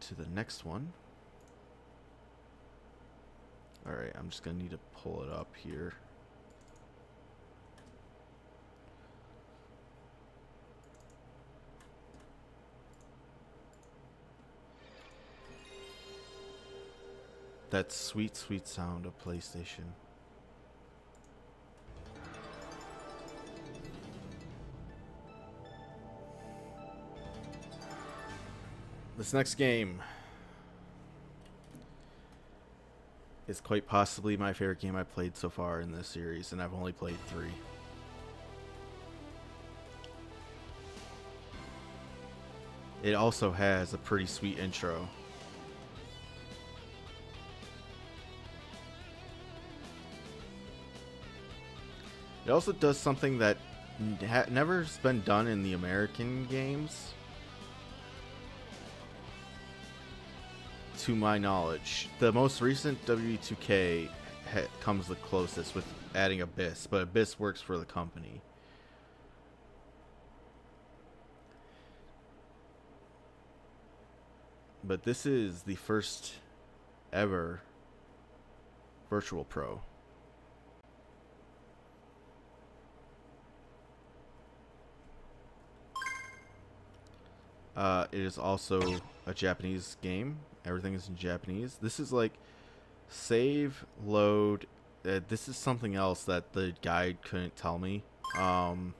to the next one. Alright, I'm just going to need to pull it up here. That sweet, sweet sound of PlayStation. This next game is quite possibly my favorite game I've played so far in this series, and I've only played 3. It also has a pretty sweet intro. It also does something that never's been done in the American games, to my knowledge. The most recent W2K comes the closest with adding Abyss, but Abyss works for the company. But this is the first ever Virtual Pro. It is also a Japanese game. Everything is in Japanese. This is like save, load. This is something else that the guide couldn't tell me. The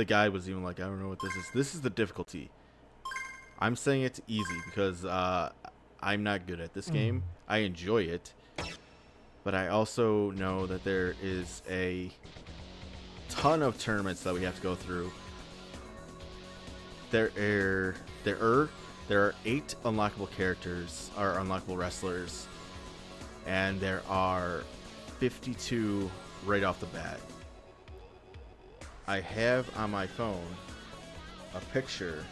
guide was even like, I don't know what this is. This is the difficulty. I'm saying it's easy because I'm not good at this game. I enjoy it. But I also know that there is a ton of tournaments that we have to go through. There are 8 unlockable characters, or unlockable wrestlers, and there are 52 right off the bat. I have on my phone a picture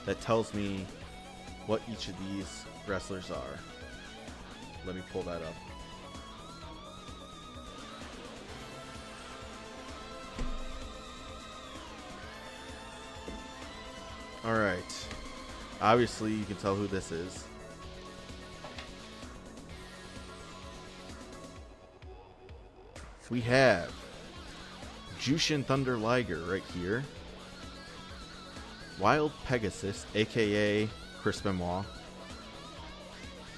that tells me what each of these wrestlers are. Let me pull that up. Alright. Obviously, you can tell who this is. We have Jushin Thunder Liger right here. Wild Pegasus, aka Chris Benoit.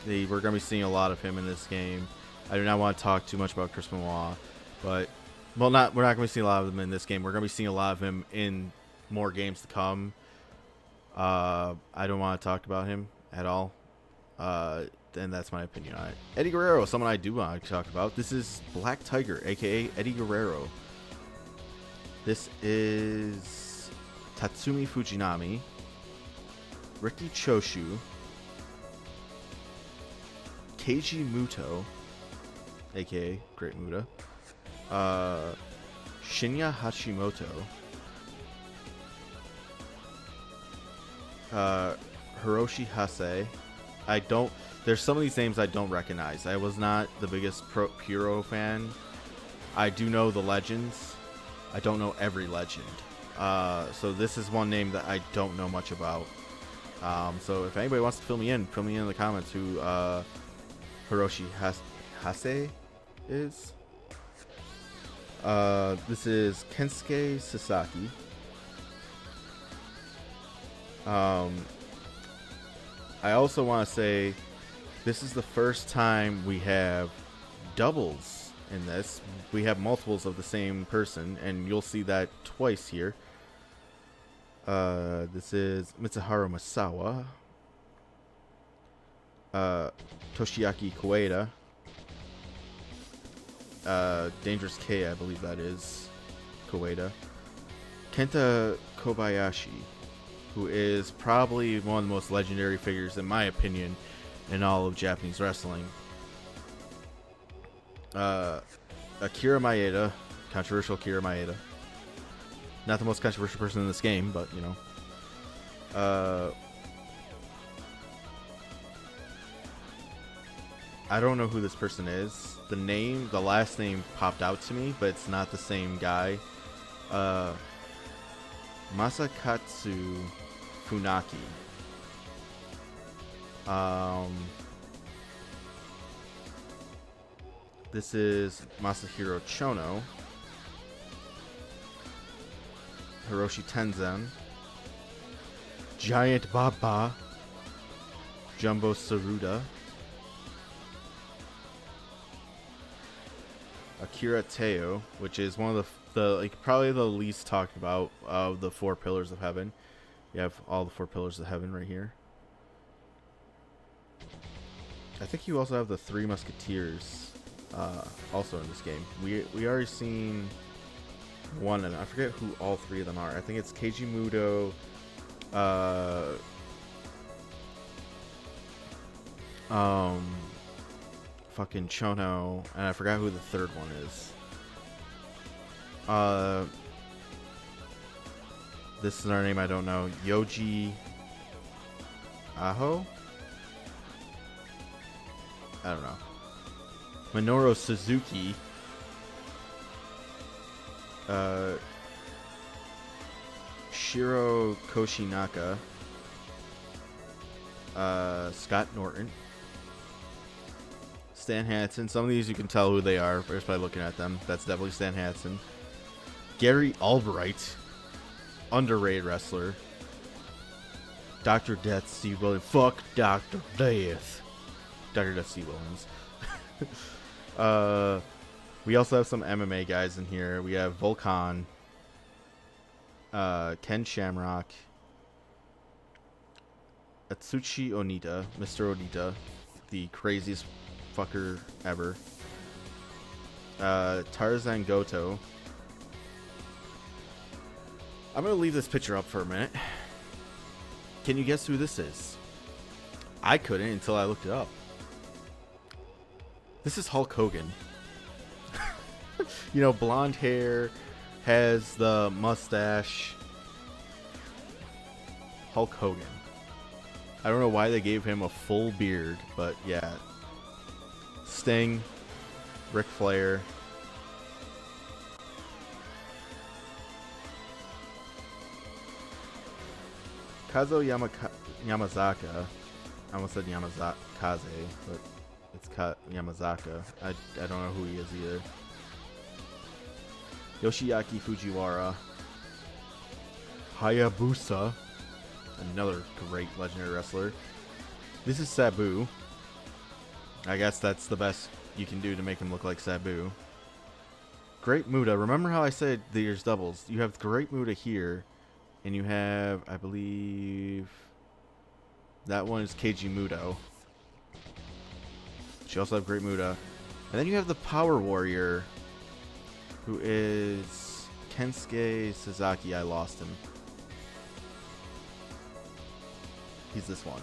We're going to be seeing a lot of him in this game. I do not want to talk too much about Chris Benoit, but we're not going to be seeing a lot of him in this game. We're going to be seeing a lot of him in more games to come. I don't want to talk about him at all. And that's my opinion on it. Eddie Guerrero, someone I do want to talk about. This is Black Tiger, aka Eddie Guerrero. This is Tatsumi Fujinami, Riki Choshu, Keiji Muto, aka Great Muta, Shinya Hashimoto, Hiroshi Hase. There's some of these names I don't recognize. I was not the biggest Puro fan. I do know the legends. I don't know every legend. So this is one name that I don't know much about. So if anybody wants to fill me in in the comments who Hiroshi Hase is. This is Kensuke Sasaki. I also want to say this is the first time we have doubles in this. We have multiples of the same person, and you'll see that twice here. This is Mitsuharu Masawa, Toshiaki Koeda, Dangerous K, I believe that is Koeda, Kenta Kobayashi, who is probably one of the most legendary figures, in my opinion, in all of Japanese wrestling. Akira Maeda, controversial Akira Maeda. Not the most controversial person in this game, but, you know. I don't know who this person is. The last name popped out to me, but it's not the same guy. Masakatsu Funaki. This is Masahiro Chono. Hiroshi Tenzen. Giant Baba. Jumbo Saruda. Akira Teo, which is one of the like probably the least talked about of the 4 pillars of heaven. You have all the 4 pillars of heaven right here. I think you also have the 3 musketeers also in this game. We already seen one of them. I forget who all 3 of them are. I think it's Keiji Muto, fucking Chono, and I forgot who the 3rd one is. This is our name, I don't know. Yoji Aho? I don't know. Minoru Suzuki. Shiro Koshinaka. Scott Norton. Stan Hansen. Some of these you can tell who they are just by looking at them. That's definitely Stan Hansen. Gary Albright. Underrated wrestler. Dr. Death, Steve Williams. Fuck Dr. Death. Dr. Death, Steve Williams. We also have some MMA guys in here. We have Volkan. Ken Shamrock. Atsushi Onita. Mr. Onita. The craziest fucker ever. Tarzan Goto. I'm going to leave this picture up for a minute. Can you guess who this is? I couldn't until I looked it up. This is Hulk Hogan. You know, blonde hair, has the mustache. Hulk Hogan. I don't know why they gave him a full beard, but yeah. Sting, Ric Flair. Kazo Yamazaka. I almost said Yamazaka, but it's Yamazaka. I don't know who he is either. Yoshiaki Fujiwara. Hayabusa. Another great legendary wrestler. This is Sabu. I guess that's the best you can do to make him look like Sabu. Great Muta. Remember how I said there's doubles? You have Great Muta here. And you have, I believe, that one is Keiji Muto. You also have Great Muta. And then you have the Power Warrior, who is Kensuke Sasaki. I lost him. He's this one.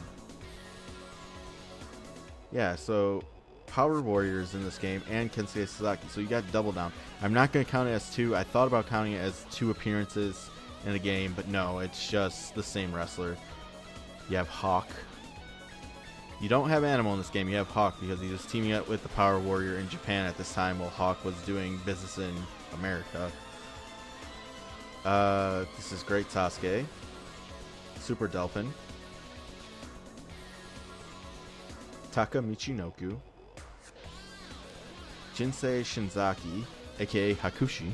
Yeah, so Power Warriors in this game and Kensuke Sasaki. So you got double down. I'm not going to count it as 2. I thought about counting it as 2 appearances in a game, but no, it's just the same wrestler. You have Hawk. You don't have Animal in this game. You have Hawk because he was teaming up with the Power Warrior in Japan at this time while Hawk was doing business in America. This is Great Sasuke. Super Delphin. Taka Michinoku. Jinsei Shinzaki, aka Hakushi.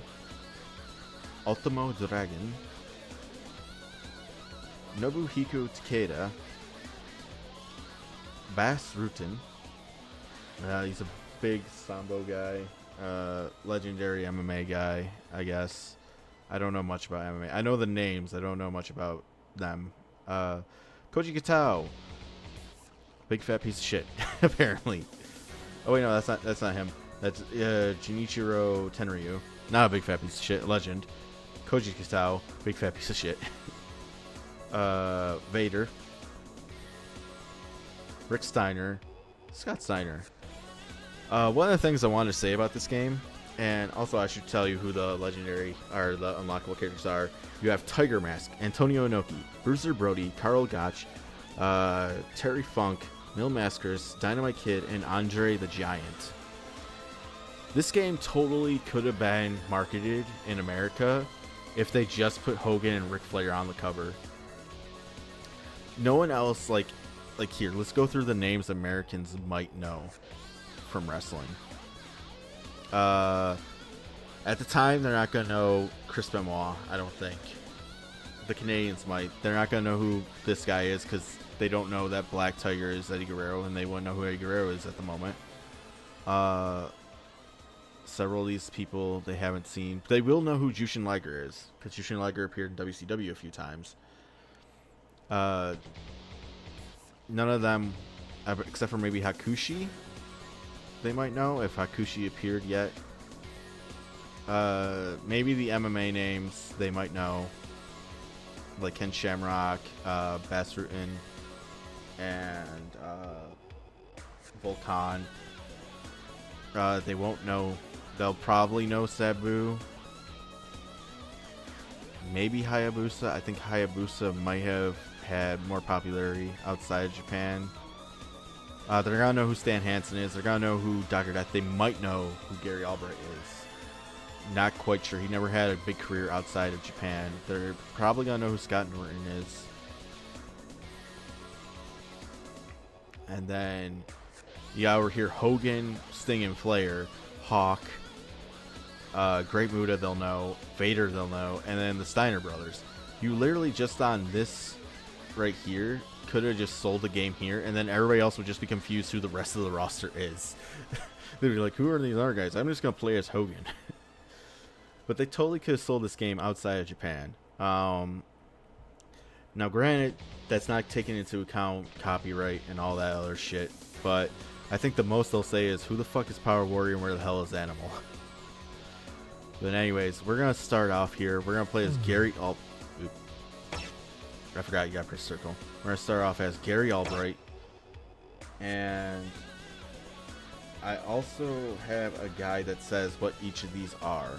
Ultimo Dragon. Nobuhiko Takeda. Bass Rutten. He's a big Sambo guy. Legendary MMA guy, I guess. I don't know much about MMA. I know the names. I don't know much about them. Koji Katao. Big fat piece of shit, apparently. Oh wait, no, that's not him. That's Junichiro Tenryu. Not a big fat piece of shit. Legend. Koji Katao. Big fat piece of shit. Vader. Rick Steiner. Scott Steiner. One of the things I wanted to say about this game, and also I should tell you who the legendary or the unlockable characters are. You have Tiger Mask, Antonio Inoki, Bruiser Brody, Karl Gotch, Terry Funk, Mil Mascers, Dynamite Kid, and Andre the Giant. This game totally could have been marketed in America if they just put Hogan and Ric Flair on the cover. No one else, like here, let's go through the names Americans might know from wrestling. At the time, they're not going to know Chris Benoit, I don't think. The Canadians might. They're not going to know who this guy is because they don't know that Black Tiger is Eddie Guerrero, and they wouldn't know who Eddie Guerrero is at the moment. Several of these people they haven't seen. They will know who Jushin Liger is because Jushin Liger appeared in WCW a few times. None of them, except for maybe Hakushi, they might know if Hakushi appeared yet. Maybe the MMA names they might know, like Ken Shamrock, Bas Rutten, and Volkan. They won't know. They'll probably know Sabu. Maybe Hayabusa. I think Hayabusa might have had more popularity outside of Japan. They're gonna know who Stan Hansen is. They're gonna know who Dr. Death. They might know who Gary Albright is. Not quite sure. He never had a big career outside of Japan. They're probably gonna know who Scott Norton is. And then over here Hogan, Sting, and Flair, Hawk, Great Muta they'll know, Vader they'll know, and then the Steiner brothers. You literally just on this right here could have just sold the game here, and then everybody else would just be confused who the rest of the roster is. They'd be like, who are these other guys? I'm just gonna play as Hogan. But they totally could have sold this game outside of Japan. Now granted, that's not taking into account copyright and all that other shit, but I think the most they'll say is, who the fuck is Power Warrior and where the hell is Animal? But anyways, we're going to start off here. We're going to play as Gary I forgot you got to press circle. We're going to start off as Gary Albright. And I also have a guide that says what each of these are.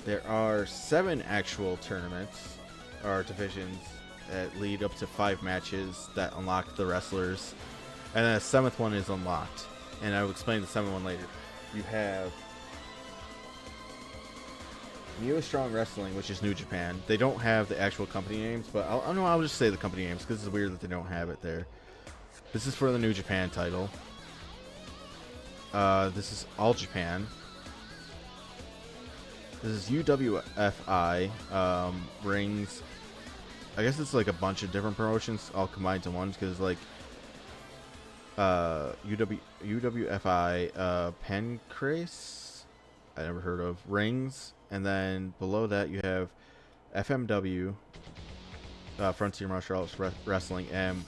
There are 7 actual tournaments or divisions that lead up to 5 matches that unlock the wrestlers. And then a 7th one is unlocked. And I will explain the 7th one later. You have Neo Strong Wrestling, which is New Japan. They don't have the actual company names, but I'll just say the company names because it's weird that they don't have it there. This is for the New Japan title. This is All Japan. This is UWFI. Rings. I guess it's like a bunch of different promotions all combined to one because like UWFI Pancrase, I never heard of. Rings. And then below that you have FMW, Frontier Martial Arts Wrestling, and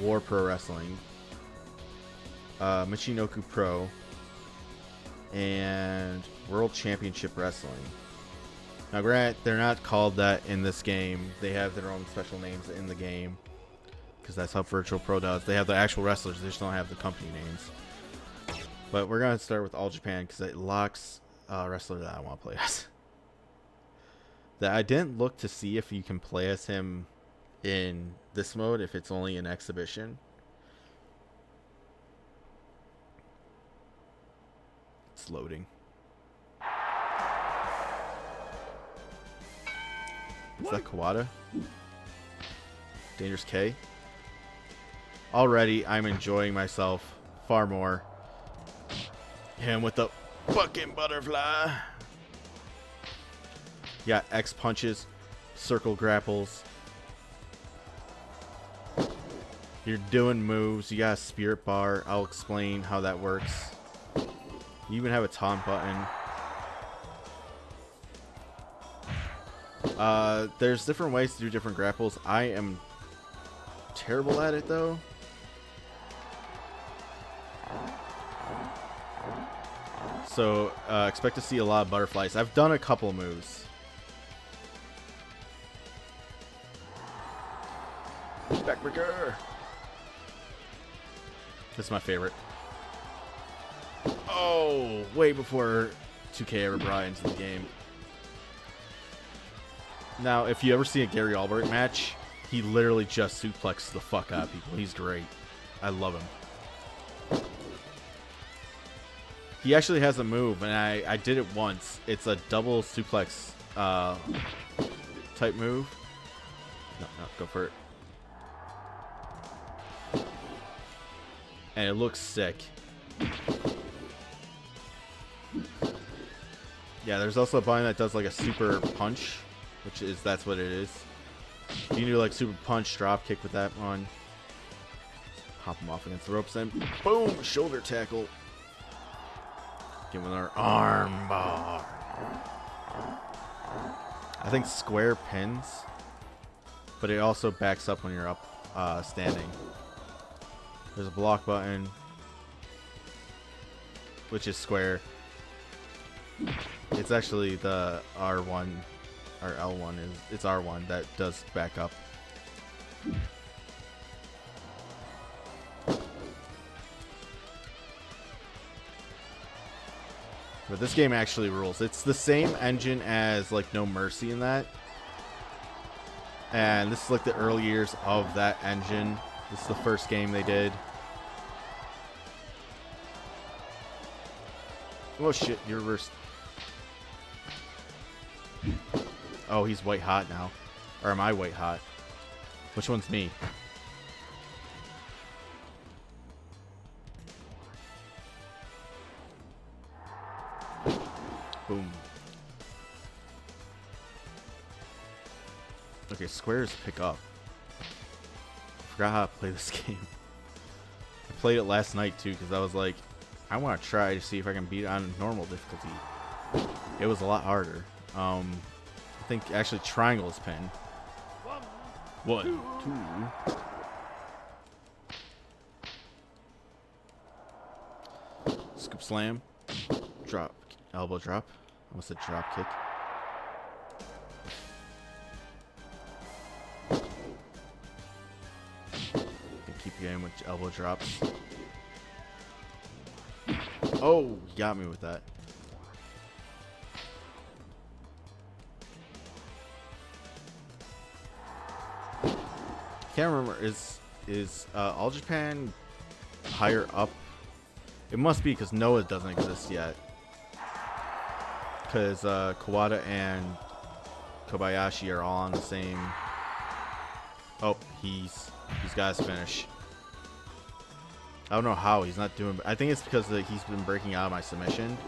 War Pro Wrestling, Michinoku Pro, and World Championship Wrestling. Now granted, they're not called that in this game. They have their own special names in the game because that's how Virtual Pro does. They have the actual wrestlers, they just don't have the company names. But we're going to start with All Japan because it locks wrestler that I want to play as. That I didn't look to see if you can play as him in this mode, if it's only an exhibition. It's loading. Is that Kawada? Dangerous K? Already, I'm enjoying myself far more. Him with the fucking butterfly. Yeah, X punches, circle grapples. You're doing moves. You got a spirit bar. I'll explain how that works. You even have a taunt button. There's different ways to do different grapples. I am terrible at it though. So expect to see a lot of butterflies. I've done a couple moves. Backbreaker. This is my favorite. Oh, way before 2K ever brought into the game. Now, if you ever see a Gary Albright match, he literally just suplexes the fuck out of people. He's great. I love him. He actually has a move, and I did it once. It's a double suplex type move. No, go for it. And it looks sick. Yeah, there's also a button that does like a super punch, that's what it is. You can do like super punch, drop kick with that one. Hop him off against the ropes, and boom, shoulder tackle. Give him our arm bar. I think square pins, but it also backs up when you're up standing. There's a block button, which is square. It's actually the R1 or L1 it's R1 that does back up. But this game actually rules. It's the same engine as like No Mercy in that. And this is like the early years of that engine. This is the first game they did. Oh shit, you're reversed. Oh, he's white hot now. Or am I white hot? Which one's me? Boom. Okay, squares pick up. I forgot how to play this game. I played it last night too because I was like, I want to try to see if I can beat it on normal difficulty. It was a lot harder. I think actually triangle is pin. One, two. Scoop slam. Drop. Elbow drop. Almost a drop kick. Keep getting with elbow drops. Oh, you got me with that. Can't remember. Is All Japan higher up? It must be because Noah doesn't exist yet. Because Kawada and Kobayashi are all on the same. Oh, he's got his finish. I don't know how he's not doing. I think it's because he's been breaking out of my submission.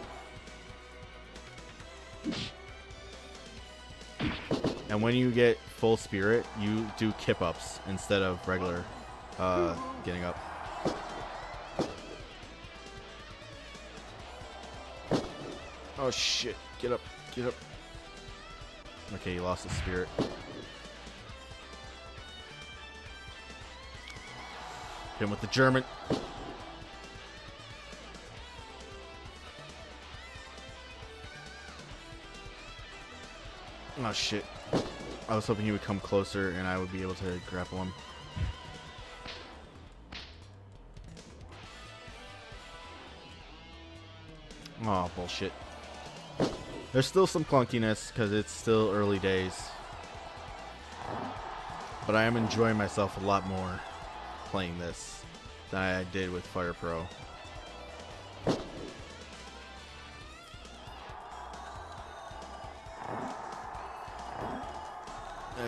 And when you get full spirit, you do kip ups instead of regular getting up. Oh shit! Get up! Get up! Okay, he lost his spirit. Hit him with the German. Oh shit. I was hoping he would come closer and I would be able to grapple him. Oh, bullshit. There's still some clunkiness because it's still early days. But I am enjoying myself a lot more playing this than I did with Fire Pro.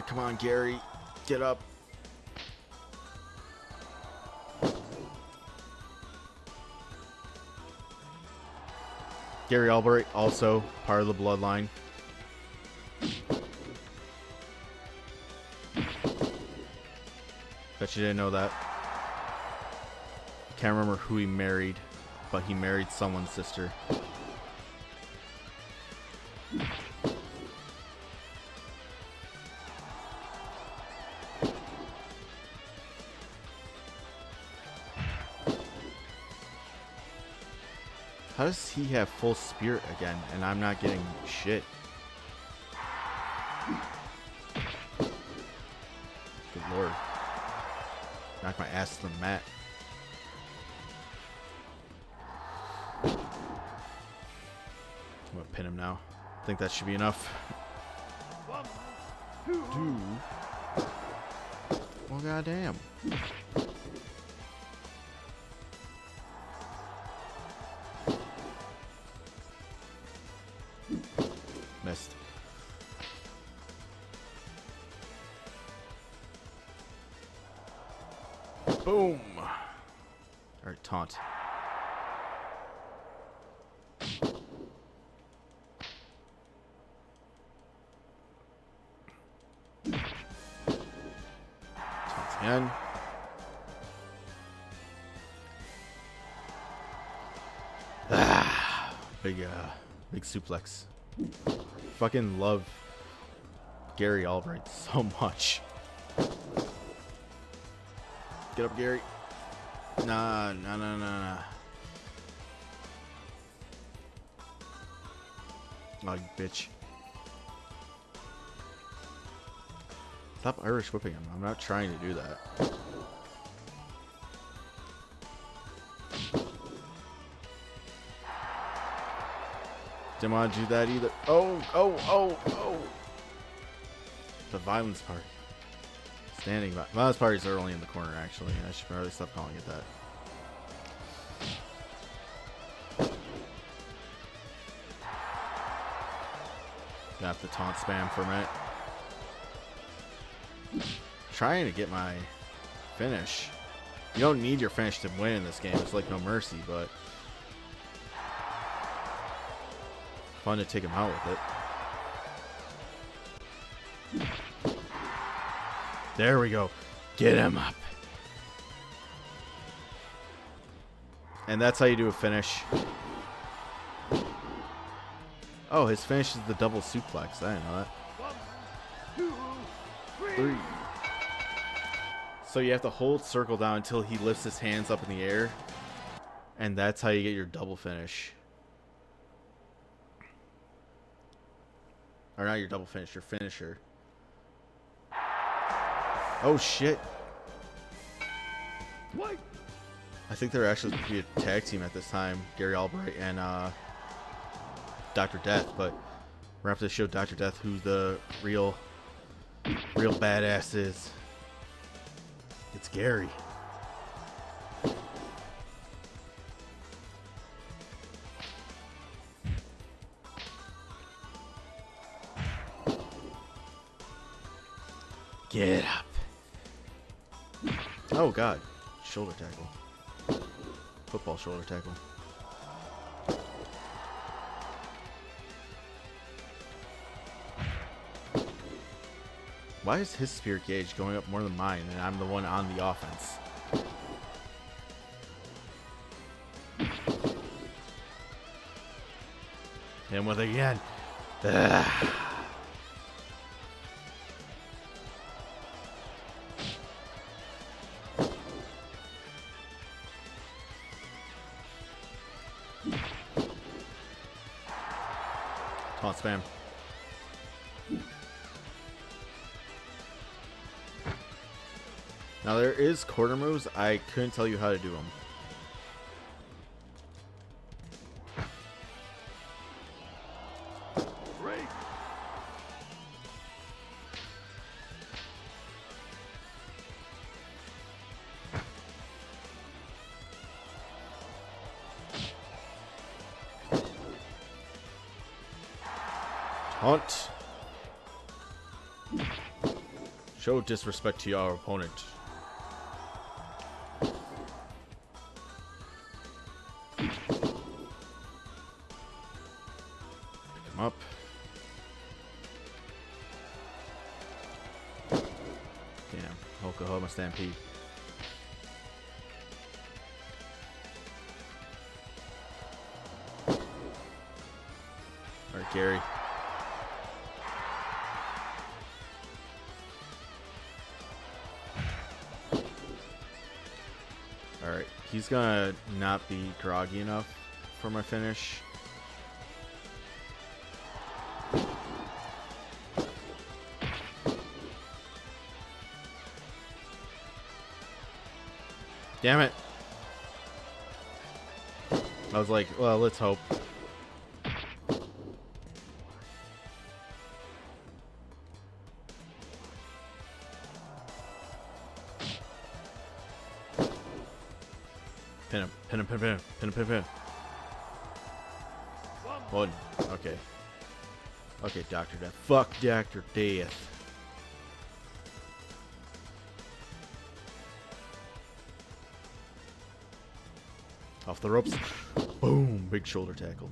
Come on, Gary. Get up. Gary Albright, also part of the bloodline. Bet you didn't know that. Can't remember who he married, but he married someone's sister. How does he have full spirit again and I'm not getting shit? Good lord. Knock my ass to the mat. I'm gonna pin him now. I think that should be enough. 1, 2. Well, goddamn. Boom. All right, taunt. Taunt again. Big suplex. Fucking love Gary Albright so much. Get up, Gary. Nah. Oh, you bitch. Stop Irish whipping him. I'm not trying to do that. Didn't want to do that either. Oh. The violence party. Standing by. Violence parties are only in the corner, actually. I should probably stop calling it that. Gonna have to taunt spam for a minute. Trying to get my finish. You don't need your finish to win in this game. It's like No Mercy, but fun to take him out with it. There we go. Get him up. And that's how you do a finish. Oh, his finish is the double suplex. I didn't know that. 1, 2, 3. So you have to hold circle down until he lifts his hands up in the air. And that's how you get your double finish. Or not your double finish, your finisher. Oh shit. What? I think they're actually supposed to be a tag team at this time. Gary Albright and Dr. Death, but we're gonna have to show Dr. Death who the real badass is. It's Gary. Get up. Oh god. Shoulder tackle. Football shoulder tackle. Why is his spirit gauge going up more than mine and I'm the one on the offense? Hit him with it again. Ugh. Taunt spam. Now there is quarter moves. I couldn't tell you how to do them. Taunt. Show disrespect to your opponent. Up. Damn, Oklahoma Stampede. Alright, Gary. Alright, he's gonna not be groggy enough for my finish. Damn it. I was like, well, let's hope. Pin him, pin him, pin him, pin him, pin him, pin him. One. Okay. Okay, Dr. Death. Fuck Dr. Death. Off the ropes. Boom. Big shoulder tackle.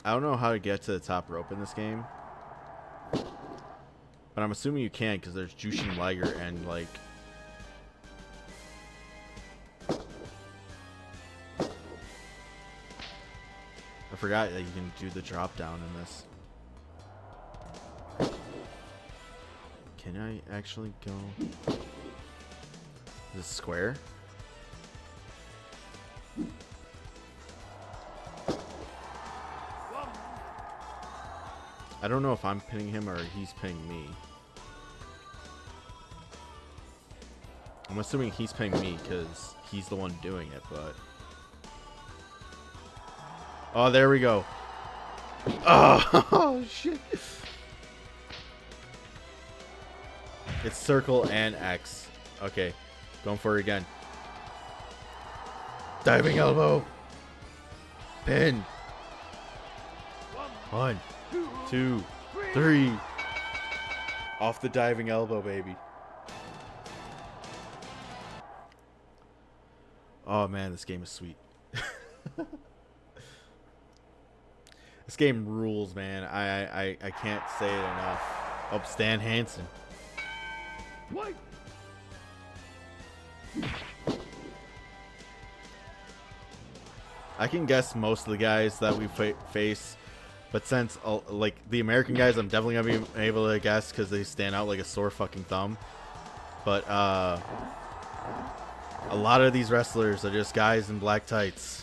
I don't know how to get to the top rope in this game. But I'm assuming you can because there's Jushin Liger and like... I forgot that you can do the drop down in this. Can I actually go? Is this square? I don't know if I'm pinning him or he's pinning me. I'm assuming he's pinning me because he's the one doing it, but... Oh, there we go. Oh, shit. It's circle and X. Okay, going for it again. Diving elbow. Pin. 1, 2, 3. Off the diving elbow, baby. Oh man, this game is sweet. This game rules, man. I can't say it enough. Oh, Stan Hansen. What? I can guess most of the guys that we face, but since like the American guys, I'm definitely gonna be able to guess because they stand out like a sore fucking thumb. But a lot of these wrestlers are just guys in black tights.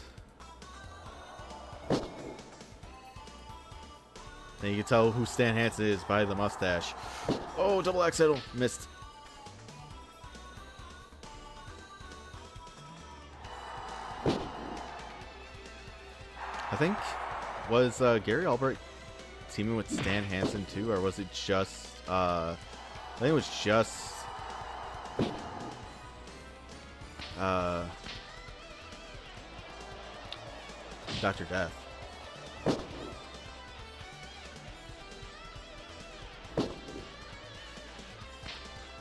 And you can tell who Stan Hansen is by the mustache. Oh, double axe handle. Missed. I think, was Gary Albright teaming with Stan Hansen too? Or was it just, I think it was just, Dr. Death.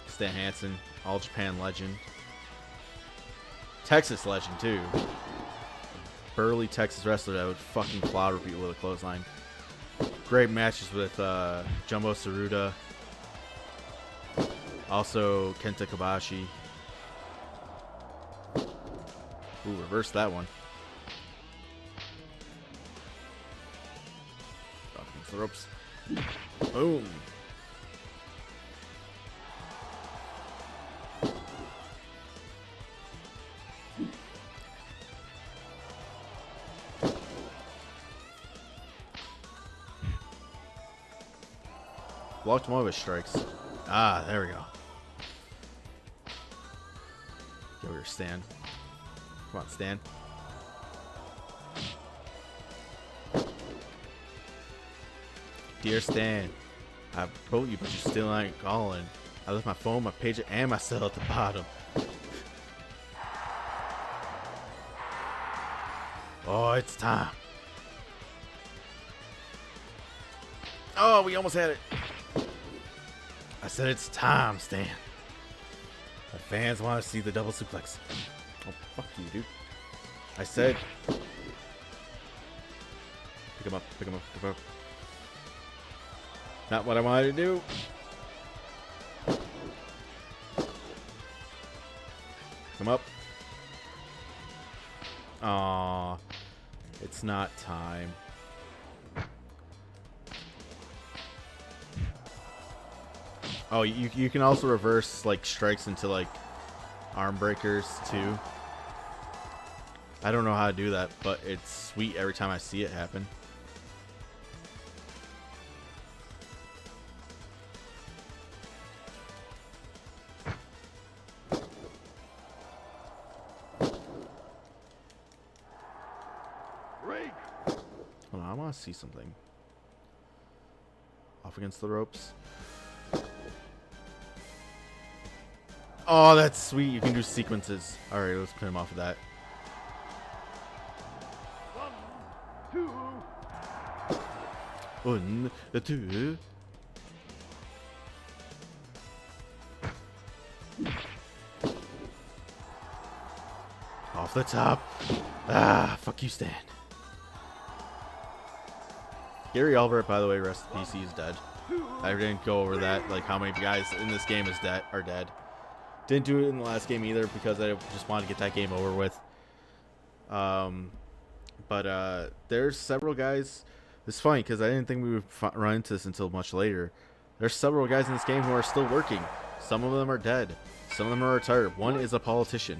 Stan Hansen, All Japan legend. Texas legend, too. Burly Texas wrestler that would fucking clobber people with a clothesline. Great matches with Jumbo Tsuruta. Also, Kenta Kobashi. Ooh, reverse that one. Up against the ropes. Boom. Blocked one of his strikes. Ah, there we go. Go here, Stan. Come on, Stan. Dear Stan, I wrote you, but you still ain't calling. I left my phone, my pager, and my cell at the bottom. Oh, it's time. Oh, we almost had it. I said it's time, Stan. The fans want to see the double suplex. Oh, fuck you, dude. I said. Pick him up, pick him up, pick him up. Not what I wanted to do. Come up. Aww. It's not time. Oh, you can also reverse like strikes into like arm breakers too. I don't know how to do that, but it's sweet every time I see it happen. Hold on, I want to see something. Off against the ropes. Oh, that's sweet. You can do sequences. All right, let's put him off of that. 1, 2. Off the top. Ah, fuck you, Stan. Gary Albert, by the way, rest in peace, he's dead. I didn't go over that, like how many guys in this game are dead. Didn't do it in the last game either because I just wanted to get that game over with. But there's several guys. It's funny because I didn't think we would run into this until much later. There's several guys in this game who are still working. Some of them are dead. Some of them are retired. One is a politician.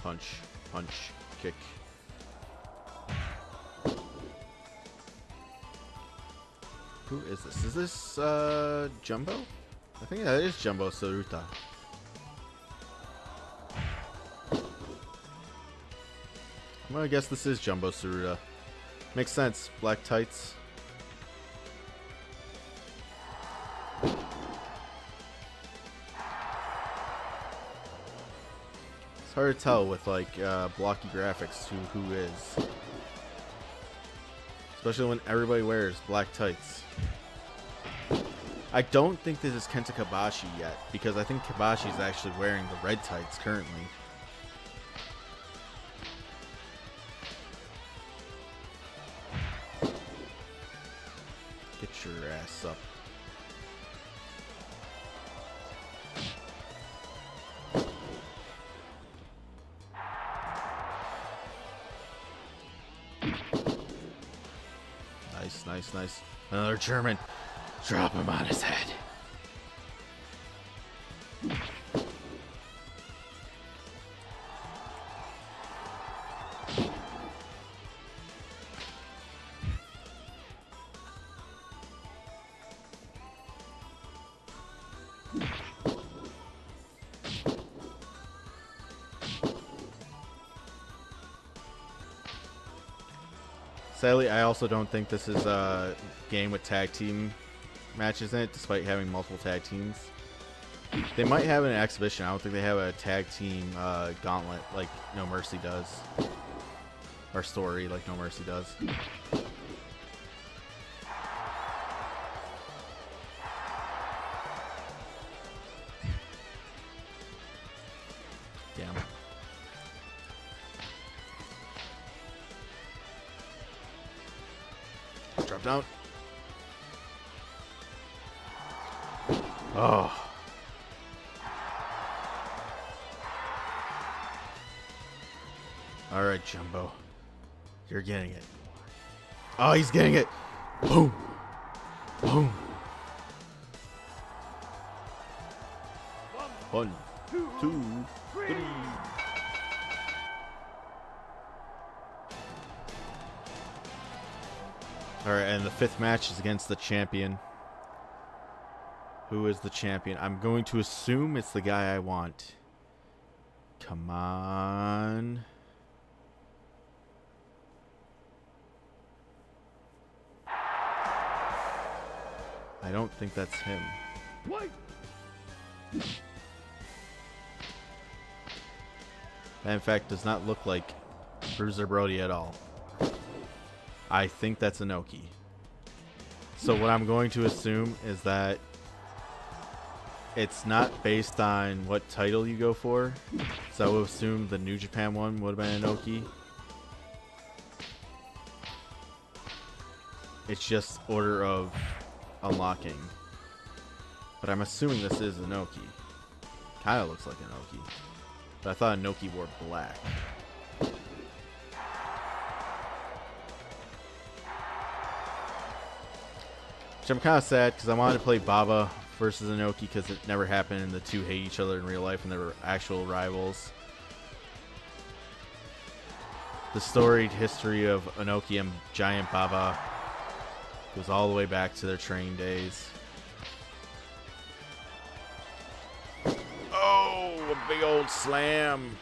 Punch, punch, kick. Who is this? Is this Jumbo? I think that is Jumbo Saruta. I'm gonna guess this is Jumbo Saruta. Makes sense. Black tights. It's hard to tell with like blocky graphics who is. Especially when everybody wears black tights. I don't think this is Kenta Kobashi yet, because I think Kobashi is actually wearing the red tights currently. Get your ass up. Nice, nice, nice. Another German. Drop him on his head. Sadly, I also don't think this is a game with tag team matches in it, despite having multiple tag teams. They might have an exhibition. I don't think they have a tag team gauntlet like No Mercy does. Or story like No Mercy does. Damn. Drop down. Oh. All right, Jumbo. You're getting it. Oh, he's getting it. Boom. Boom. 1, 2, 3. All right, and the 5th match is against the champion. Who is the champion? I'm going to assume it's the guy I want. Come on. I don't think that's him. What? That in fact does not look like Bruiser Brody at all. I think that's Inoki. So what I'm going to assume is that it's not based on what title you go for. So I would assume the New Japan one would have been Inoki. It's just order of unlocking. But I'm assuming this is Inoki. Kind of looks like Inoki. But I thought Inoki wore black. Which I'm kind of sad because I wanted to play Baba versus Inoki because it never happened and the two hate each other in real life and they were actual rivals. The storied history of Inoki and Giant Baba goes all the way back to their training days. Oh, a big old slam.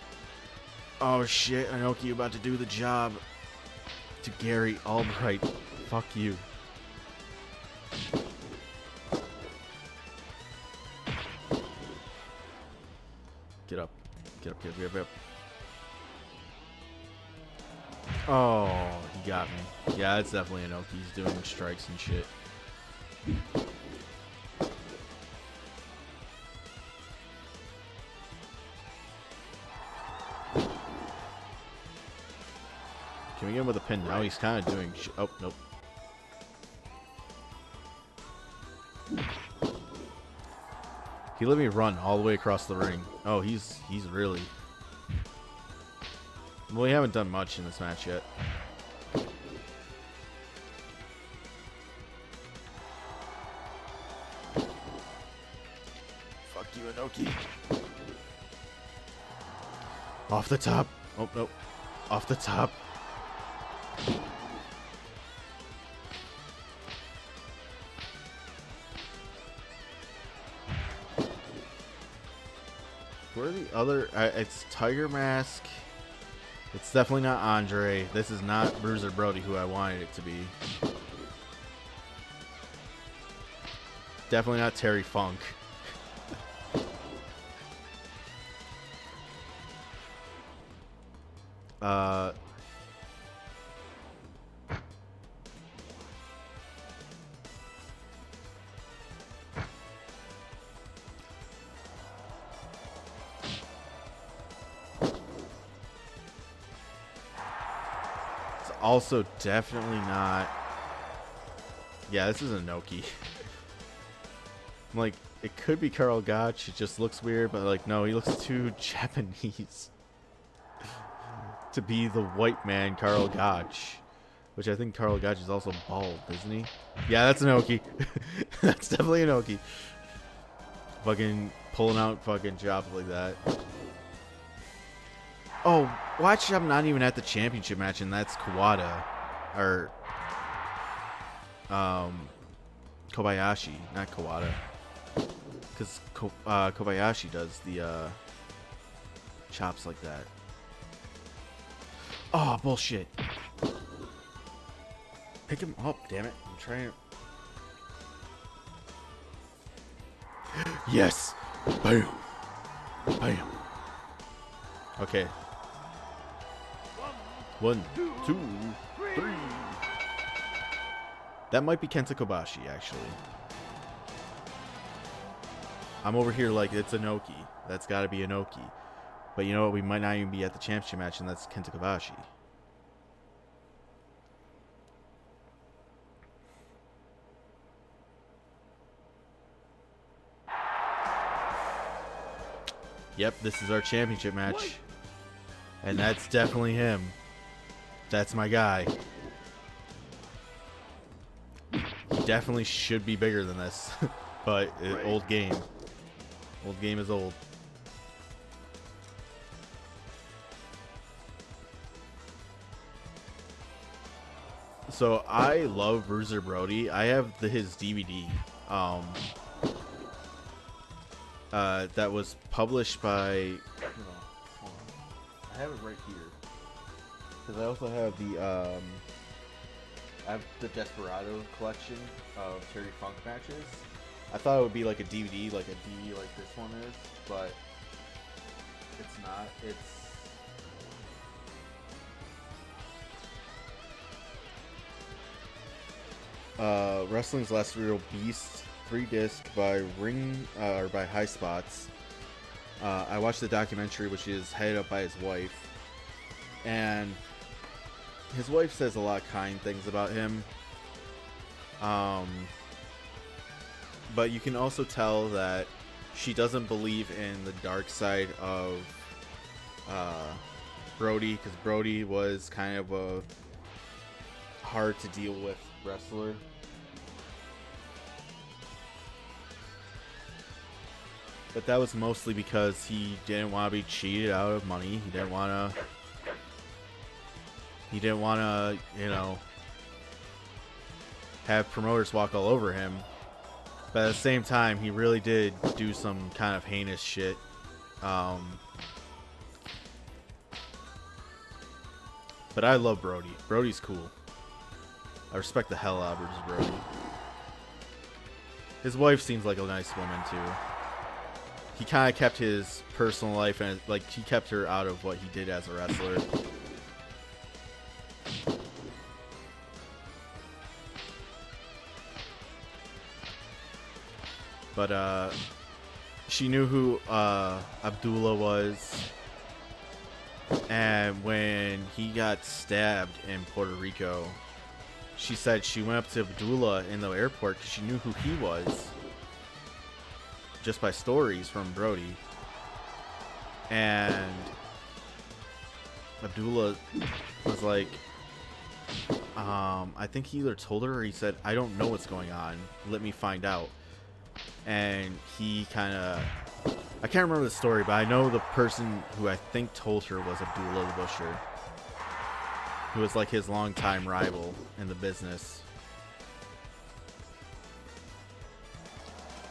Oh shit, Inoki about to do the job to Gary Albright. Fuck you. Get up, get up, get up, get up. Oh, he got me. Yeah, it's definitely Inoki. He's doing strikes and shit. Can we get him with a pin now? He's kind of doing shit. Oh, nope. He let me run all the way across the ring. Oh, he's really... Well, we haven't done much in this match yet. Fuck you, Inoki. Off the top. Oh, nope. Off the top. Where are the other... it's Tiger Mask. It's definitely not Andre. This is not Bruiser Brody, who I wanted it to be. Definitely not Terry Funk. Also, definitely not. Yeah, this is Inoki. Like, it could be Karl Gotch. It just looks weird, but like, no, he looks too Japanese to be the white man Karl Gotch. Which I think Karl Gotch is also bald, isn't he? Yeah, that's Inoki. That's definitely Inoki. Fucking pulling out fucking chops like that. Oh, watch, I'm not even at the championship match, and that's Kawada. Or, Kobayashi, not Kawada. Because Kobayashi does the, chops like that. Oh, bullshit. Pick him up, damn it. I'm trying to... Yes! Bam! Bam! Okay. 1, 2, 3. That might be Kenta Kobashi, actually. I'm over here like it's Inoki. That's got to be Inoki. But you know what? We might not even be at the championship match, and that's Kenta Kobashi. Yep, this is our championship match. And that's definitely him. That's my guy. He definitely should be bigger than this. But old game. Old game is old. So I love Bruiser Brody. I have his DVD. That was published by... Hold on. I have it right here. Because I also have the Desperado collection of Terry Funk matches. I thought it would be like a DVD like this one is, but it's not. It's Wrestling's Last Real Beast 3-disc by by High Spots. I watched the documentary, which is headed up by his wife, and his wife says a lot of kind things about him. But you can also tell that she doesn't believe in the dark side of Brody, because Brody was kind of a hard to deal with wrestler. But that was mostly because he didn't want to be cheated out of money. He didn't want to, you know, have promoters walk all over him. But at the same time, he really did do some kind of heinous shit. But I love Brody. Brody's cool. I respect the hell out of Brody. His wife seems like a nice woman, too. he kind of kept his personal life and like he kept her out of what he did as a wrestler. But she knew who Abdullah was, and when he got stabbed in Puerto Rico, she said she went up to Abdullah in the airport because she knew who he was just by stories from Brody. And Abdullah was like, I think he either told her or he said, I don't know what's going on, let me find out. And he kind of, I can't remember the story, but I know the person who I think told her was Abdullah the Butcher, who was like his longtime rival in the business.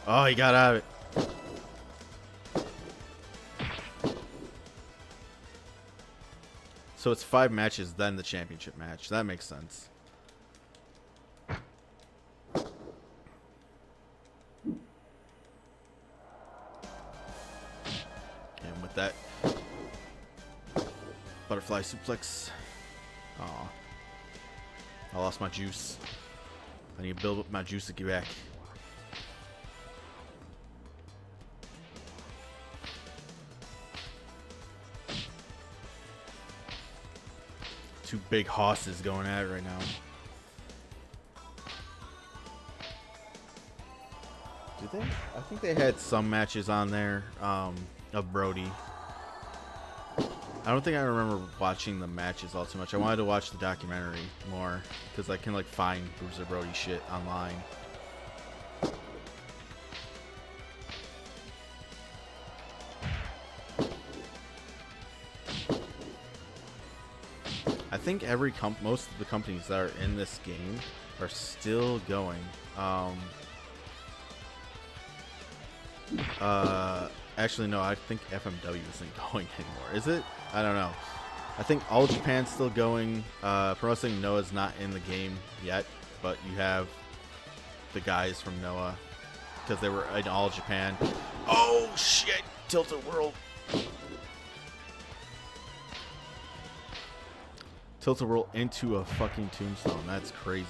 Oh, he got out of it. So it's 5 matches, then the championship match. That makes sense. And with that, butterfly suplex. Aw. I lost my juice. I need to build up my juice to get back. Two big hosses going at it right now. Did they? I think they had some matches on there of Brody. I don't think I remember watching the matches all too much. I wanted to watch the documentary more because I can like find Bruiser Brody shit online. I think most of the companies that are in this game are still going. Actually, no, I think FMW isn't going anymore. Is it? I don't know. I think All Japan's still going. Pro Wrestling Noah's not in the game yet, but you have the guys from Noah because they were in All Japan. Oh, shit! Tilt-A-Whirl. Tilt-A-Whirl into a fucking tombstone. That's crazy.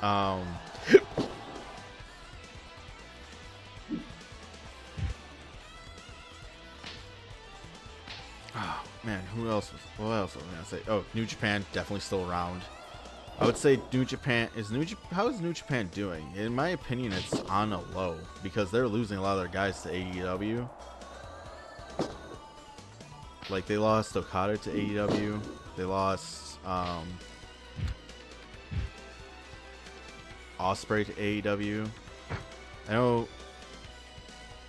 Oh, man, what else was I gonna say? Oh, New Japan definitely still around. I would say New Japan how is New Japan doing? In my opinion, it's on a low because they're losing a lot of their guys to AEW. Like they lost Okada to AEW. They lost Ospreay to AEW. I know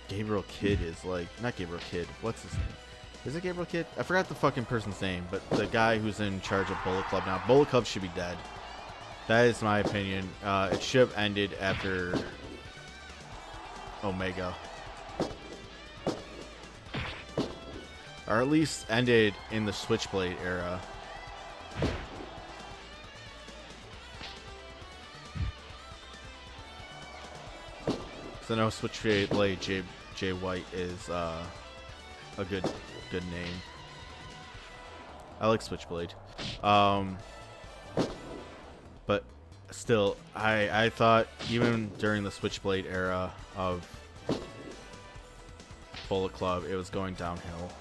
Gabriel Kidd is like, not Gabriel Kidd. What's his name? Is it Gabriel Kidd? I forgot the fucking person's name, but the guy who's in charge of Bullet Club now. Bullet Club should be dead. That is my opinion. It should have ended after Omega. Or at least ended in the Switchblade era. So I know Switchblade Jay White is a good name. I like Switchblade. But still, I thought even during the Switchblade era of Bullet Club, it was going downhill.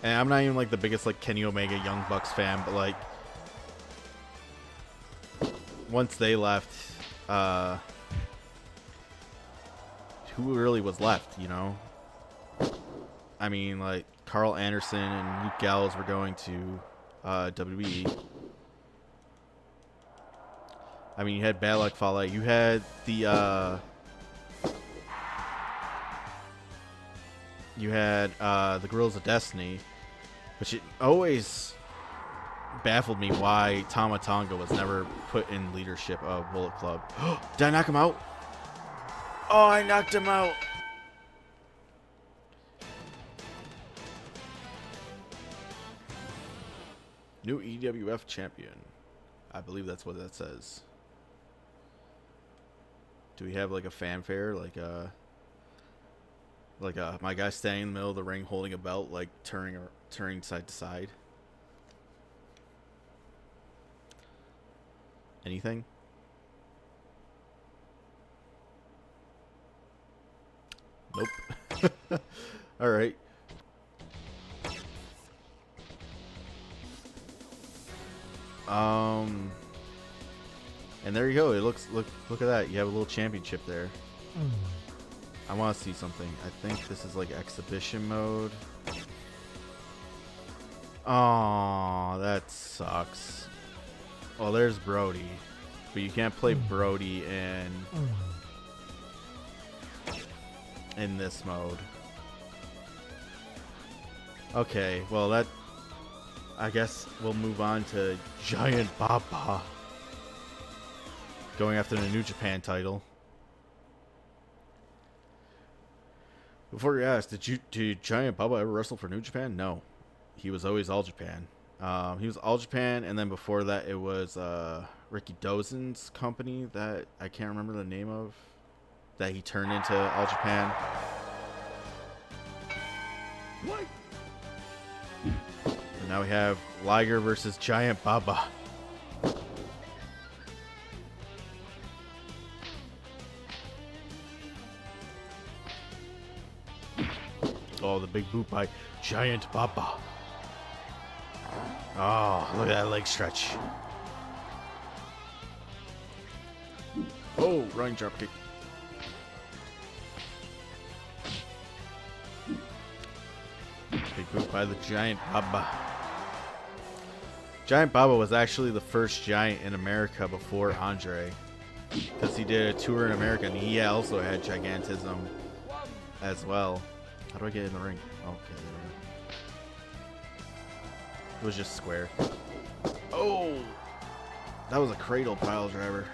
And I'm not even like the biggest like Kenny Omega Young Bucks fan, but like once they left, who really was left, you know? I mean, like Carl Anderson and Luke Gallows were going to WWE. I mean, you had Bad Luck Fale. You had the Guerrillas of Destiny, which it always baffled me why Tama Tonga was never put in leadership of Bullet Club. Did I knock him out? Oh, I knocked him out. New EWF champion. I believe that's what that says. Do we have like a fanfare, like my guy standing in the middle of the ring holding a belt, like turning side to side? Anything? Nope. All right. And there you go. It looks look at that. You have a little championship there. I want to see something. I think this is like exhibition mode. Oh, that sucks. Well, there's Brody, but you can't play Brody in this mode. Okay, well that, I guess we'll move on to Giant Baba going after the New Japan title. Before you ask, did Giant Baba ever wrestle for New Japan? No, he was always All Japan. He was All Japan, and then before that it was Ricky Dozen's company that I can't remember the name of, that he turned into All Japan. What? And now we have Liger versus Giant Baba. Oh, the big boot by Giant Baba. Oh, look at that leg stretch. Oh, running drop kick. Big boot by the Giant Baba. Giant Baba was actually the first giant in America before Andre, because he did a tour in America and he also had gigantism as well. How do I get in the ring? Okay, there we go. It was just square. Oh! That was a cradle pile driver.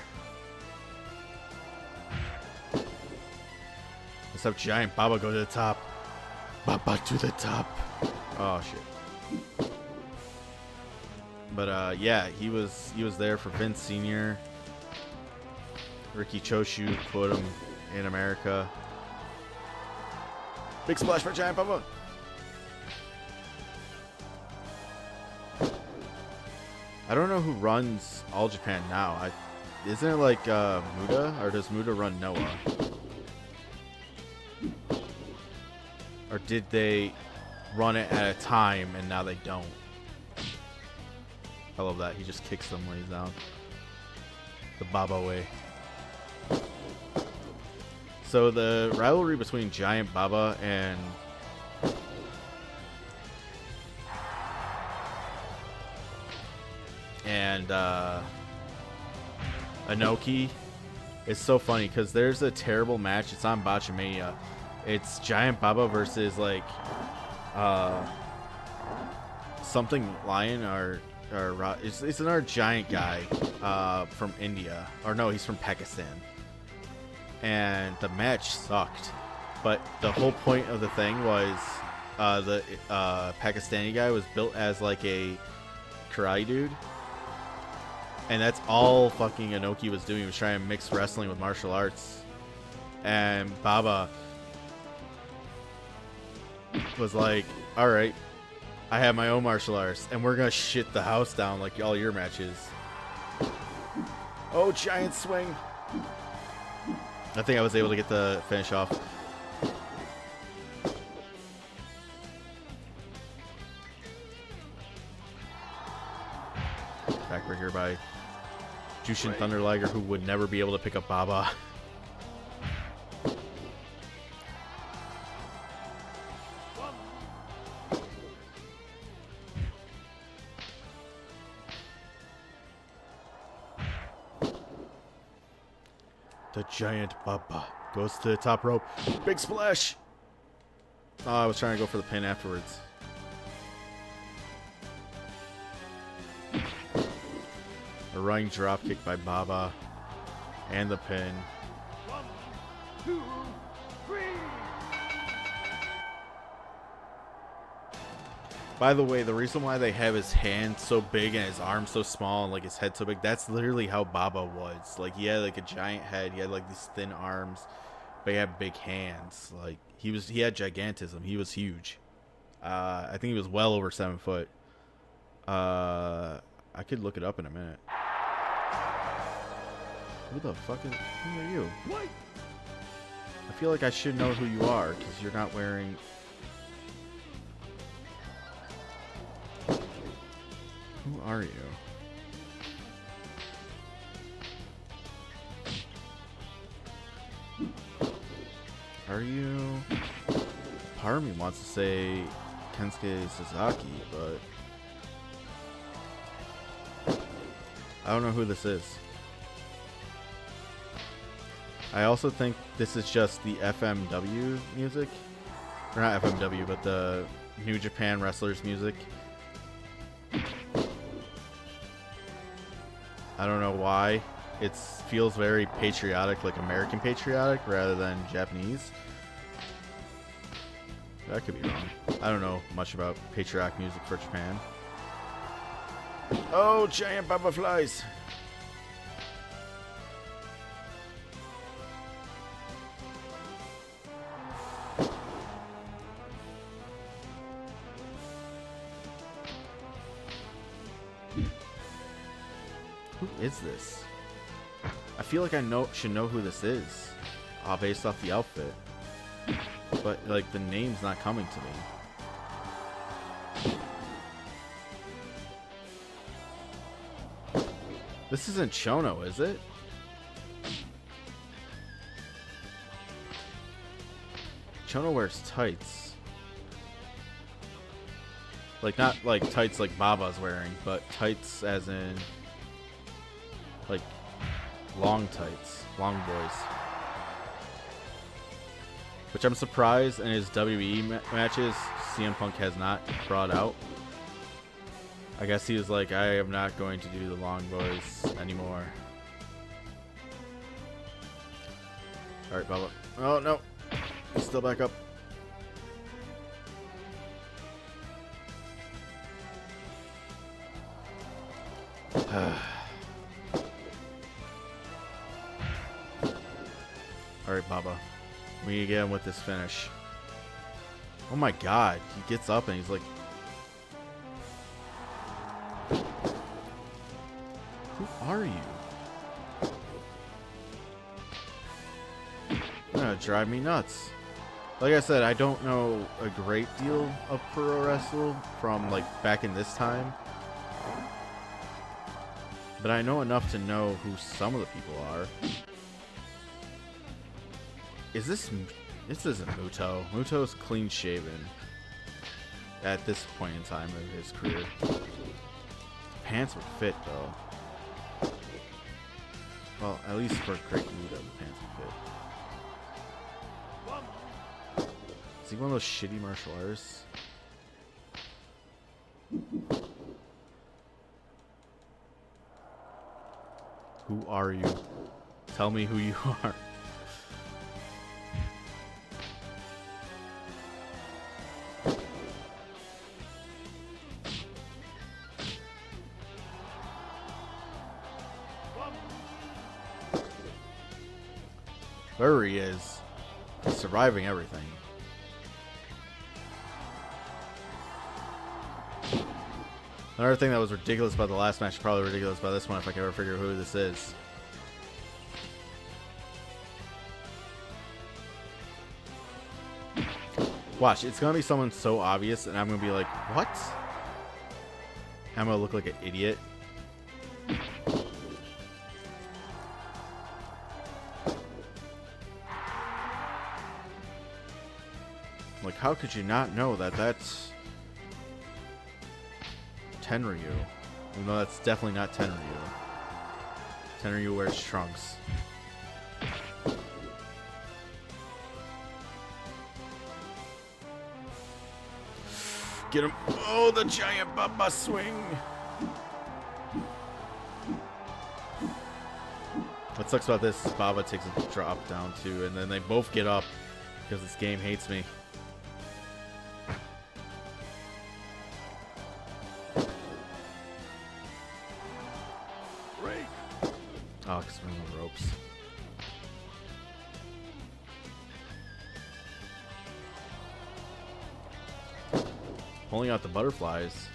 Let's have Giant Baba go to the top. Baba to the top. Oh, shit. But, yeah, he was there for Vince Sr. Ricky Choshu put him in America. Big splash for Giant Baba. I don't know who runs All Japan now. Isn't it like Muda, or does Muda run Noah? Or did they run it at a time and now they don't? I love that. He just kicks them when he's down. The Baba way. So the rivalry between Giant Baba and Inoki is so funny because there's a terrible match. It's on Botchamania. It's Giant Baba versus like something Lion or it's another giant guy from India, or no, he's from Pakistan. And the match sucked, but the whole point of the thing was the Pakistani guy was built as like a karate dude, and that's all fucking Inoki was doing. He was trying to mix wrestling with martial arts, and Baba was like, all right, I have my own martial arts and we're gonna shit the house down like all your matches. Oh, giant swing. I think I was able to get the finish off. Backbreaker by Jushin Thunder Liger, who would never be able to pick up Baba. The Giant Baba goes to the top rope. Big splash! Oh, I was trying to go for the pin afterwards. A running drop kick by Baba. And the pin. 1, 2, 3. By the way, the reason why they have his hand so big and his arm so small and like his head so big, that's literally how Baba was. Like he had like a giant head, he had like these thin arms, but he had big hands. Like he had gigantism. He was huge. I think he was well over 7 foot. I could look it up in a minute. Who the fuck is? Who are you? Wait. I feel like I should know who you are because you're not wearing. Who are you? Are you? Part of me wants to say Kensuke Sasaki, but I don't know who this is. I also think this is just the FMW music. Or not FMW, but the New Japan Wrestlers music. I don't know why. It feels very patriotic, like American patriotic, rather than Japanese. That could be wrong. I don't know much about patriotic music for Japan. Oh, giant Baba flies! Who is this? I feel like I should know who this is, based off the outfit. But like the name's not coming to me. This isn't Chono, is it? Chono wears tights. Like not like tights like Baba's wearing, but tights as in like long tights, long boys. Which I'm surprised in his WWE matches CM Punk has not brought out. I guess he was like, I am not going to do the long boys anymore. Alright, Baba. Oh no, he's still back up. Alright, Baba. We need to get him with this finish. Oh my god. He gets up and he's like... Who are you? You're gonna drive me nuts. Like I said, I don't know a great deal of pro wrestle from like back in this time. But I know enough to know who some of the people are. Is this isn't Muto. Muto's clean shaven at this point in time of his career. His pants would fit though. Well, at least for Great Muto, the pants would fit. Is he one of those shitty martial artists? Who are you? Tell me who you are. Wherever he is, he's surviving everything. Another thing that was ridiculous about the last match, probably ridiculous about this one if I can ever figure out who this is. Watch, it's gonna be someone so obvious and I'm gonna be like, what? I'm gonna look like an idiot. Like, how could you not know that that's Tenryu? Even though that's definitely not Tenryu. Tenryu wears trunks. Get him. Oh, the giant Baba swing. What sucks about this is Baba takes a drop down too, and then they both get up because this game hates me. Oh, because we're in the ropes. Pulling out the butterflies.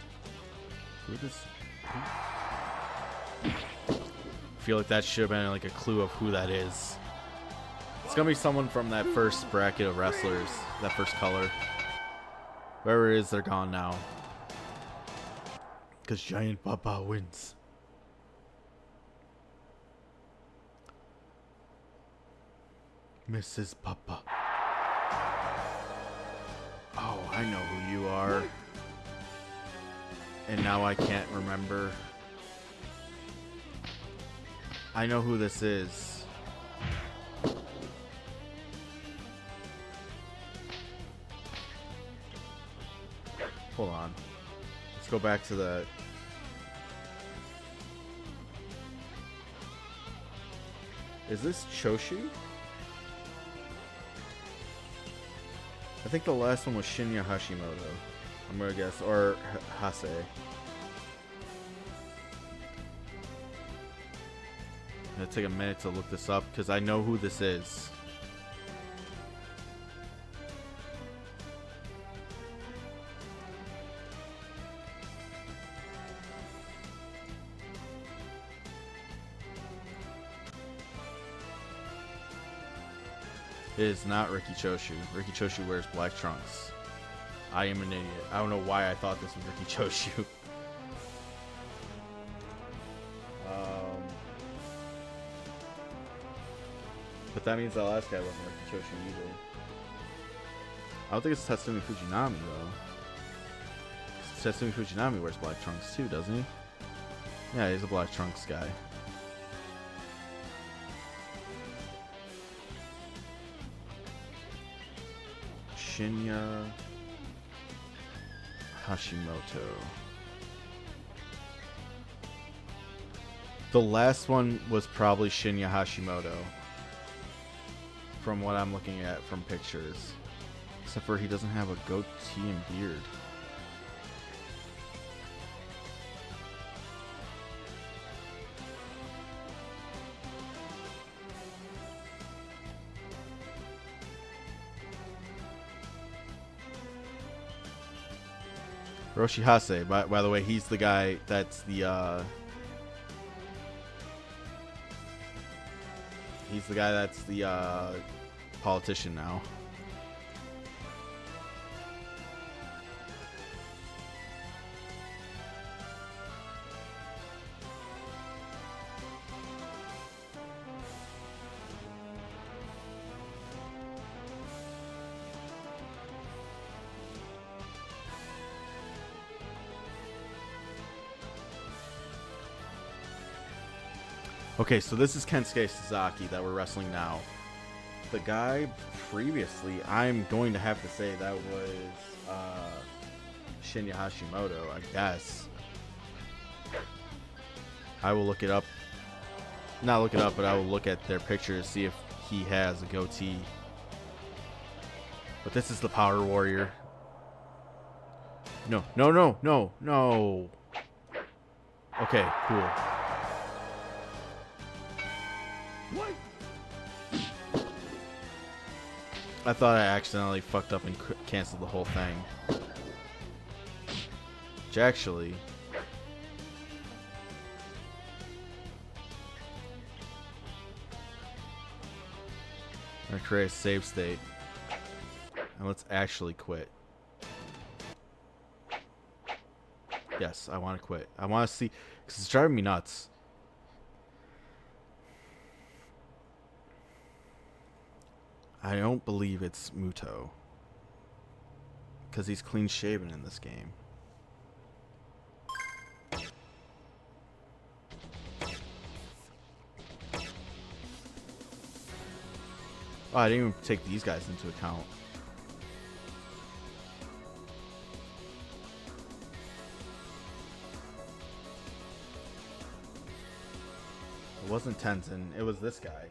Who does? I feel like that should have been like a clue of who that is. It's gonna be someone from that first bracket of wrestlers, that first color. Whoever it is, they're gone now. Because Giant Papa wins. Mrs. Papa. Oh, I know who you are. And now I can't remember. I know who this is. Hold on. Let's go back to the... Is this Choshi? I think the last one was Shinya Hashimoto. I'm gonna guess. Or Hase. I'm gonna take a minute to look this up because I know who this is. It is not Riki Choshu. Riki Choshu wears black trunks. I am an idiot. I don't know why I thought this was Riki Choshu. But that means the last guy wasn't Riki Choshu either. I don't think it's Tatsumi Fujinami though. Tatsumi Fujinami wears black trunks too, doesn't he? Yeah, he's a black trunks guy. Shinya Hashimoto. The last one was probably Shinya Hashimoto. From what I'm looking at from pictures. Except for he doesn't have a goatee and beard. Roshi Hase, by the way, he's the guy that's the politician now. Okay, so this is Kensuke Sasaki that we're wrestling now. The guy previously, I'm going to have to say that was Shinya Hashimoto, I guess. I will look it up. Not look it up, but I will look at their pictures, see if he has a goatee. But this is the Power Warrior. No, no, no, no, no. Okay, cool. I thought I accidentally fucked up and canceled the whole thing. Which actually... I'm gonna create a save state. And let's actually quit. Yes, I want to quit. I want to see... Because it's driving me nuts. I don't believe it's Muto. Because he's clean shaven in this game. Oh, I didn't even take these guys into account. It wasn't Tenzin, it was this guy.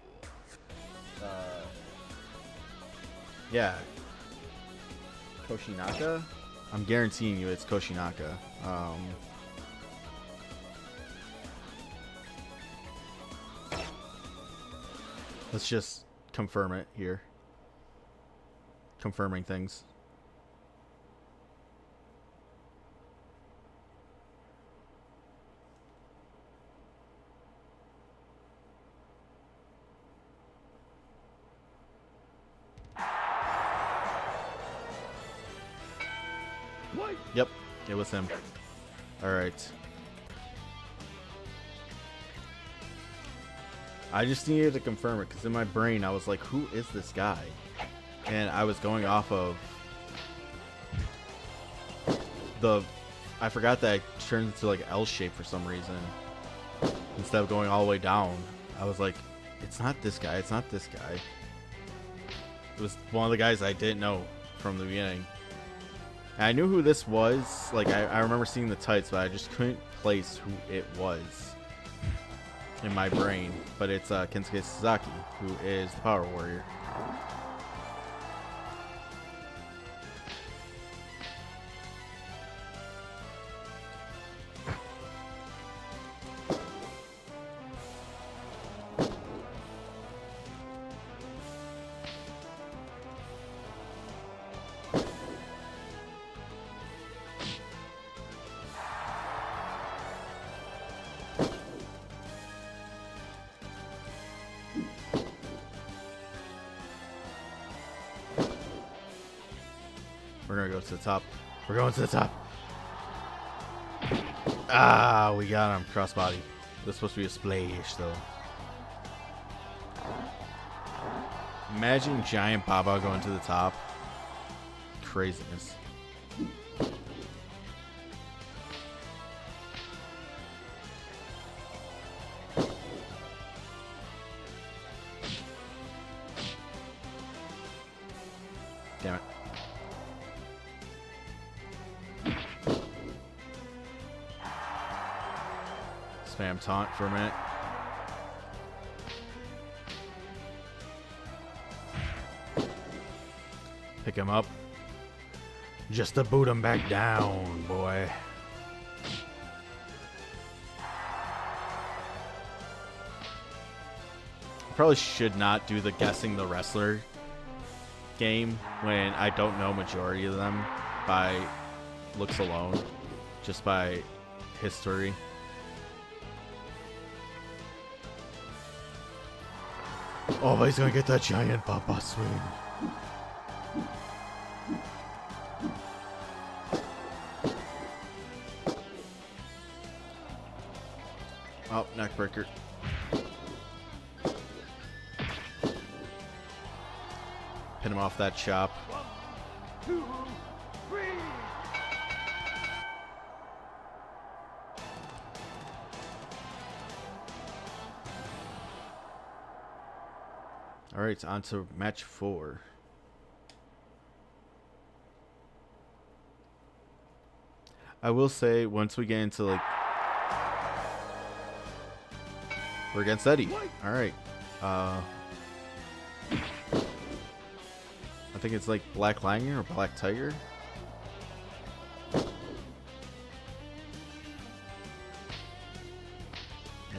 Yeah. Koshinaka? I'm guaranteeing you it's Koshinaka. Let's just confirm it here. Confirming things. White. Yep, it was him. Alright. I just needed to confirm it because in my brain I was like, who is this guy? And I was going off of I forgot that it turns into like L shape for some reason. Instead of going all the way down, I was like, it's not this guy, it's not this guy. It was one of the guys I didn't know from the beginning. And I knew who this was. Like, I remember seeing the tights, but I just couldn't place who it was in my brain. But it's Kensuke Sasaki, who is the Power Warrior. We're gonna go to the top. We're going to the top. Ah, we got him. Crossbody. This is supposed to be a splash, though. Imagine Giant Baba going to the top. Craziness. Damn it. Spam taunt for a minute. Pick him up. Just to boot him back down, boy. Probably should not do the guessing the wrestler game when I don't know majority of them by looks alone, just by history. Oh, he's gonna get that Giant Baba swing. Oh, neckbreaker. Pin him off that chop. 1, 2, 3. All right, on to match 4. I will say, once we get into like, we're against Eddie. All right. I think it's like Black Lion or Black Tiger.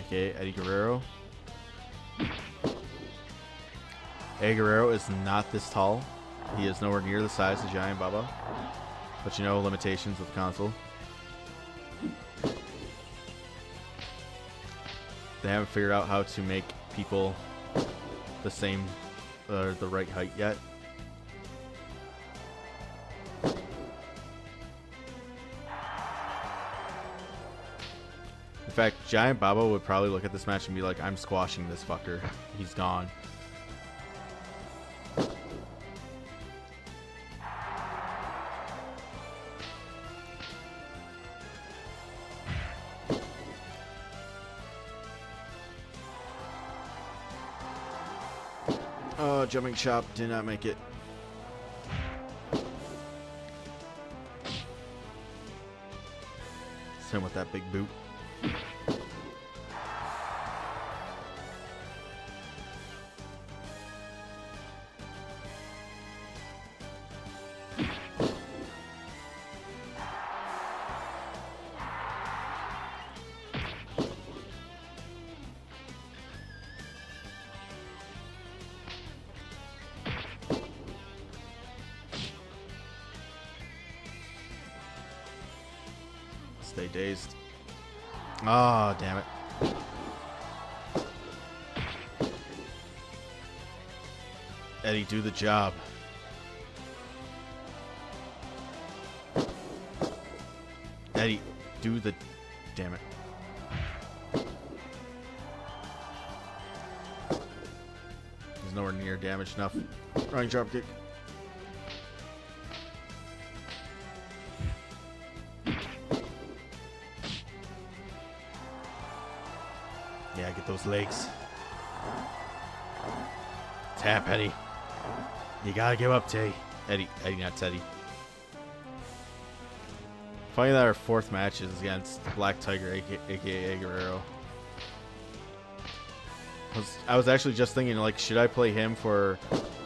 Okay, Eddie Guerrero. Eddie Guerrero is not this tall. He is nowhere near the size of Giant Baba. But you know, limitations with the console. They haven't figured out how to make people the same, the right height yet. In fact, Giant Baba would probably look at this match and be like, I'm squashing this fucker. He's gone. Oh, jumping chop did not make it. It's him with that big boot. Stay dazed. Oh, damn it. Eddie, do the job. Eddie, do the... Damn it. He's nowhere near damaged enough. Running drop kick. Yeah, get those legs. Tap, Eddie. You gotta give up, Tay. Eddie, not Teddy. Funny that our fourth match is against Black Tiger, aka Guerrero. I was actually just thinking, like, should I play him for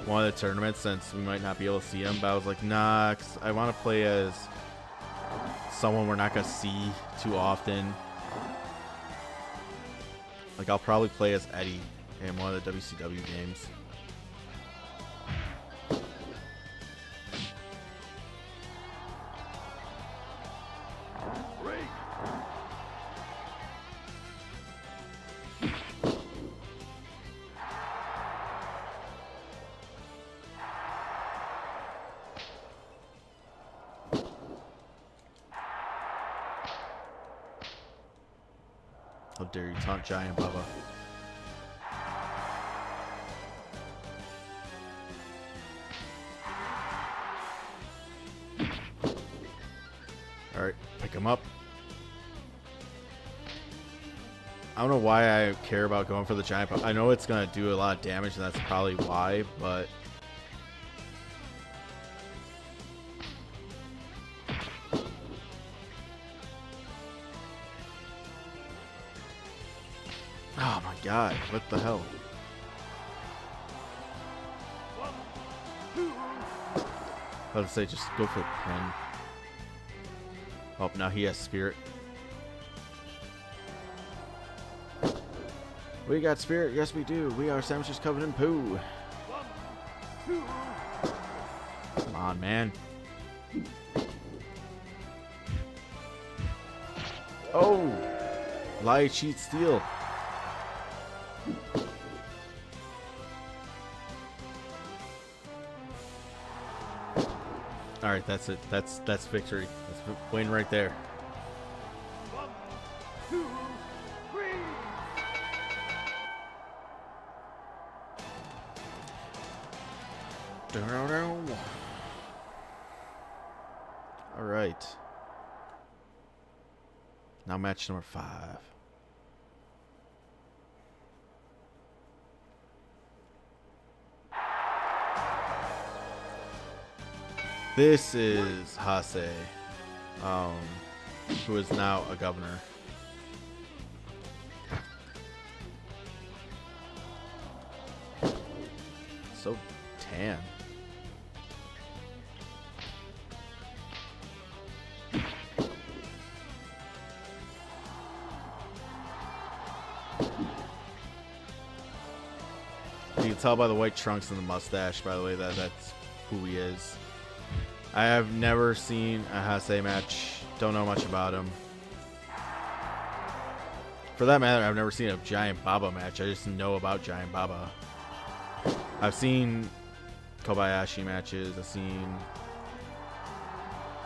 one of the tournaments since we might not be able to see him? But I was like, nah, 'cause I want to play as someone we're not gonna see too often. Like, I'll probably play as Eddie in one of the WCW games. Break. How dare you taunt Giant Bubba. Alright, pick him up. I don't know why I care about going for the Giant Bubba. I know it's going to do a lot of damage, and that's probably why, but... Oh my god, what the hell? I was about to say, just go for the pin. Oh, now he has spirit. We got spirit, yes we do. We are sandwiches covered in poo. Come on, man. Oh! Lie, cheat, steal. All right, that's it. That's victory. That's win right there. 1, 2, 3. All right. Now match number 5. This is Hase, who is now a governor. So tan. You can tell by the white trunks and the mustache, by the way, that that's who he is. I have never seen a Hase match. Don't know much about him. For that matter, I've never seen a Giant Baba match. I just know about Giant Baba. I've seen Kobayashi matches. I've seen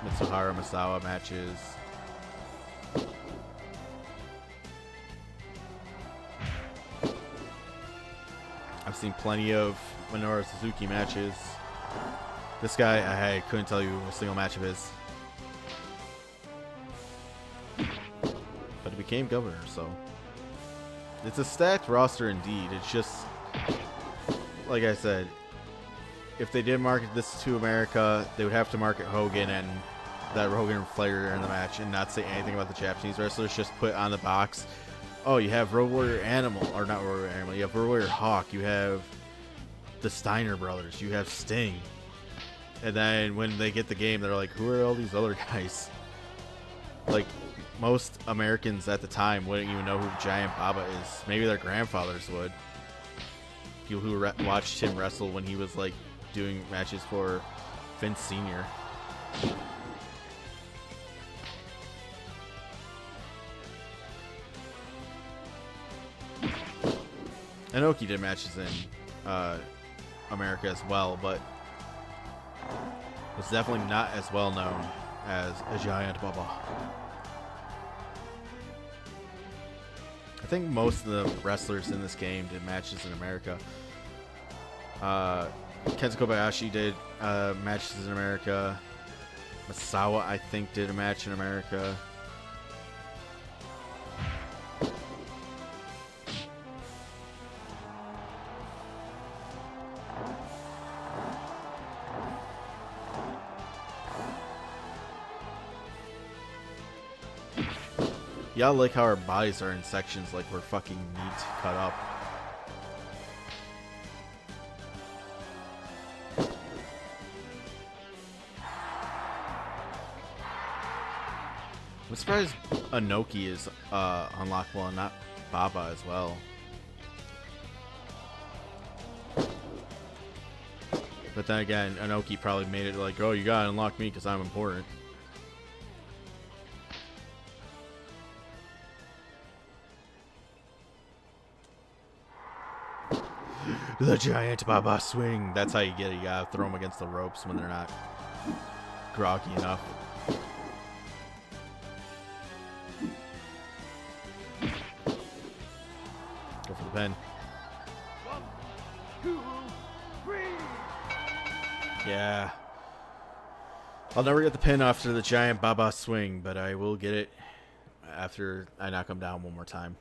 Mitsuhara Misawa matches. I've seen plenty of Minoru Suzuki matches. This guy, I couldn't tell you a single match of his. But he became governor, so. It's a stacked roster indeed. It's just, like I said, if they did market this to America, they would have to market Hogan and that Hogan and Flair in the match and not say anything about the Japanese wrestlers. Just put on the box, oh, you have Road Warrior Animal, or not Road Warrior Animal, you have Road Warrior Hawk, you have the Steiner brothers, you have Sting. And then when they get the game, they're like, who are all these other guys? Like, most Americans at the time wouldn't even know who Giant Baba is. Maybe their grandfathers would. People who watched him wrestle when he was, like, doing matches for Vince Sr. Inoki did matches in America as well, but was definitely not as well known as a Giant Baba. I think most of the wrestlers in this game did matches in America. Kenzo Kobayashi did matches in America. Masawa, I think, did a match in America. Yeah, I like how our bodies are in sections like we're fucking meat cut up. I'm surprised Inoki is unlockable and not Baba as well. But then again, Inoki probably made it like, oh, you gotta unlock me because I'm important. The Giant Baba swing. That's how you get it. You gotta throw them against the ropes when they're not groggy enough. Go for the pin. 1, 2, 3. Yeah. I'll never get the pin after the Giant Baba swing, but I will get it after I knock him down one more time.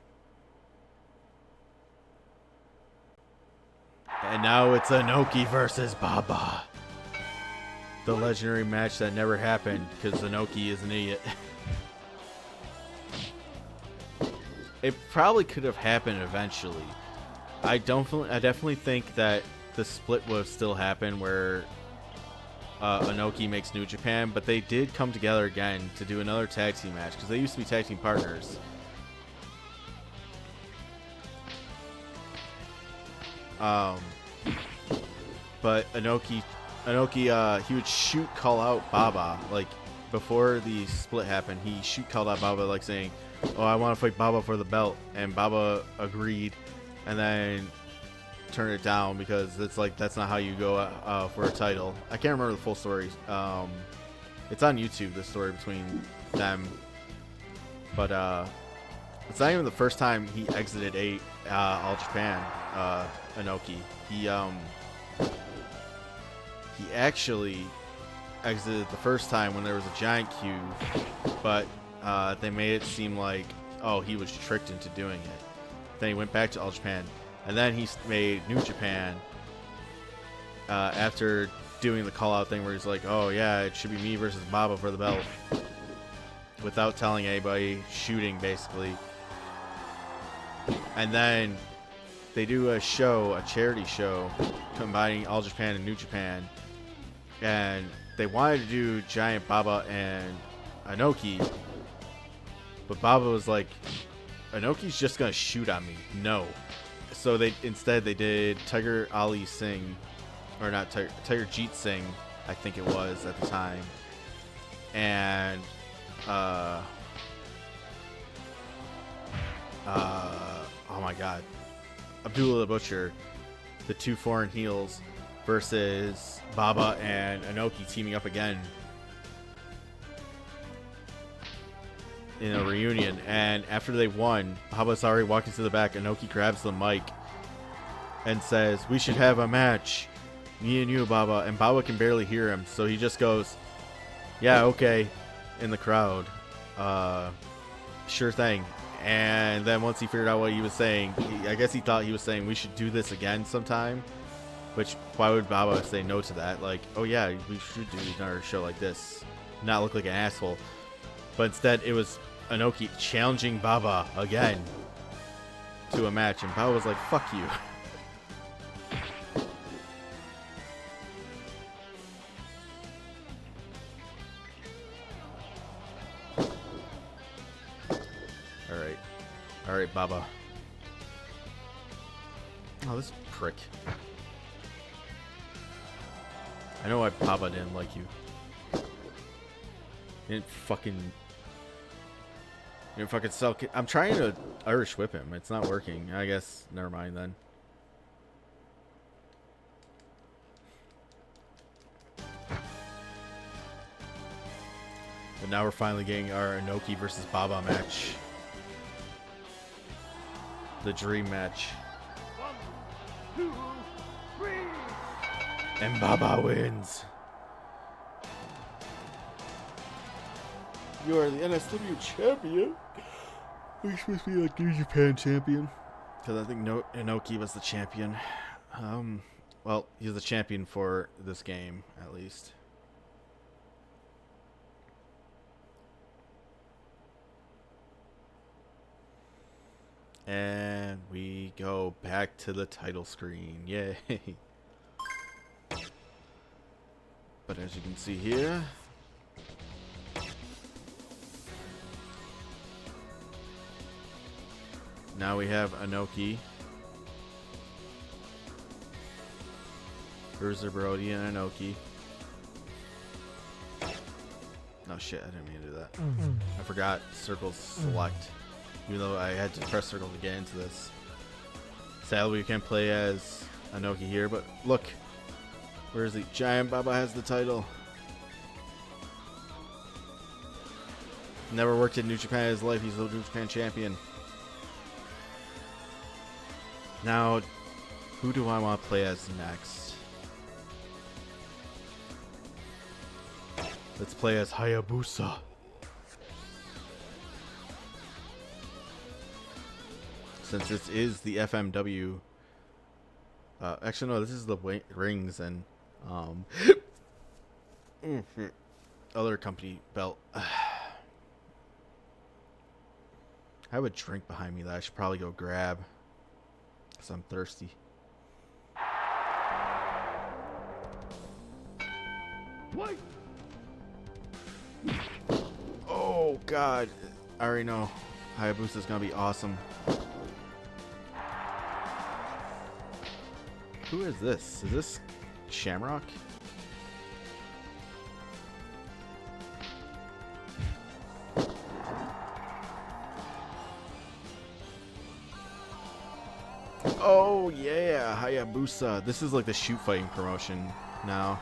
And now it's Inoki versus Baba. The legendary match that never happened because Inoki is an idiot. It probably could have happened eventually. I definitely think that the split would have still happened where Inoki makes New Japan, but they did come together again to do another tag team match because they used to be tag team partners. But Inoki, he would shoot call out Baba like before the split happened. He shoot called out Baba like saying, "Oh, I want to fight Baba for the belt," and Baba agreed, and then turned it down because it's like that's not how you go for a title. I can't remember the full story. It's on YouTube, the story between them, but it's not even the first time he exited All Japan. Inoki, he actually exited the first time when there was a giant cube, but they made it seem like, oh, he was tricked into doing it. Then he went back to All Japan, and then he made New Japan after doing the call out thing where he's like, oh yeah, it should be me versus Baba for the belt, without telling anybody, shooting basically. And then they do a charity show combining All Japan and New Japan, and they wanted to do Giant Baba and Inoki, but Baba was like, Inoki's just gonna shoot on me. No. So instead they did Tiger Ali Singh, or not Tiger Jeet Singh, I think it was at the time, and oh my god, Abdullah the Butcher, the two foreign heels, versus Baba and Inoki teaming up again in a reunion. And after they won, Baba's already walking to the back. Inoki grabs the mic and says, "We should have a match, me and you, Baba." And Baba can barely hear him, so he just goes, "Yeah, okay," in the crowd. Sure thing. And then once he figured out what he was saying, I guess he thought he was saying we should do this again sometime. Which, why would Baba say no to that? Like, oh yeah, we should do another show like this. Not look like an asshole. But instead, it was Inoki challenging Baba again to a match. And Baba was like, fuck you. Alright, Baba. Oh, this prick. I know why Baba didn't like you. He didn't fucking sell. I'm trying to Irish whip him. It's not working. I guess. Never mind then. And now we're finally getting our Inoki versus Baba match. The dream match. 1, 2, 3. And Baba wins. You are the NSW champion. You're supposed to be like New Japan champion. Because I think Inoki was the champion. Well, he's the champion for this game, at least. And we go back to the title screen. Yay. But as you can see here, now we have Inoki, Bruiser Brody, and Inoki. No shit, I didn't mean to do that. I forgot circles select, even though I had to press circle to get into this. Sadly, we can't play as Inoki here, but look, where is he? Giant Baba has the title. Never worked in New Japan in his life. He's the New Japan champion. Now, who do I want to play as next? Let's play as Hayabusa. Since this is the FMW. Actually, no, this is the rings and other company belt. I have a drink behind me that I should probably go grab. Because I'm thirsty. Wait. Oh, God. I already know. Hayabusa's going to be awesome. Who is this? Is this Shamrock? Oh yeah, Hayabusa. This is like the shoot fighting promotion now.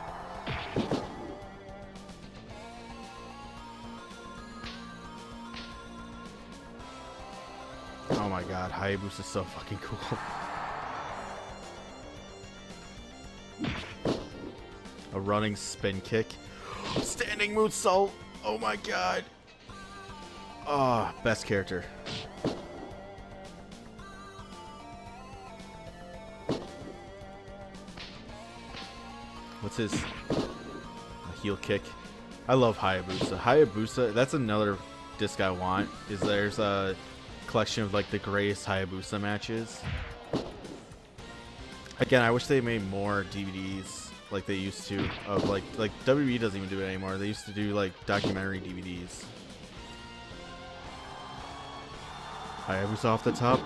Oh my god, Hayabusa's so fucking cool. A running spin kick. Standing moonsault. Oh my god. Oh, best character. What's his a heel kick? I love Hayabusa. Hayabusa, that's another disc I want. Is there's a collection of like the greatest Hayabusa matches. Again, I wish they made more DVDs like they used to of like WWE doesn't even do it anymore. They used to do like documentary DVDs. Hayabusa off the top.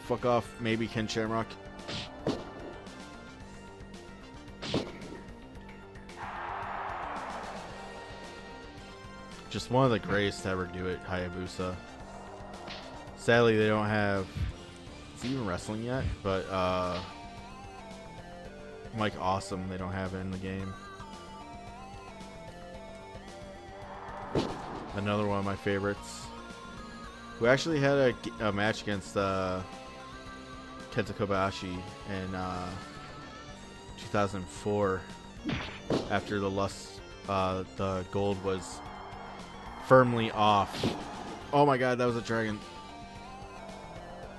Fuck off, maybe Ken Shamrock. Just one of the greatest to ever do it, Hayabusa. Sadly, they don't have... Is he even wrestling yet? But, Mike Awesome, they don't have it in the game. Another one of my favorites. Who actually had a match against, Kenta Kobayashi in 2004 after the gold was firmly off. Oh my god, that was a dragon.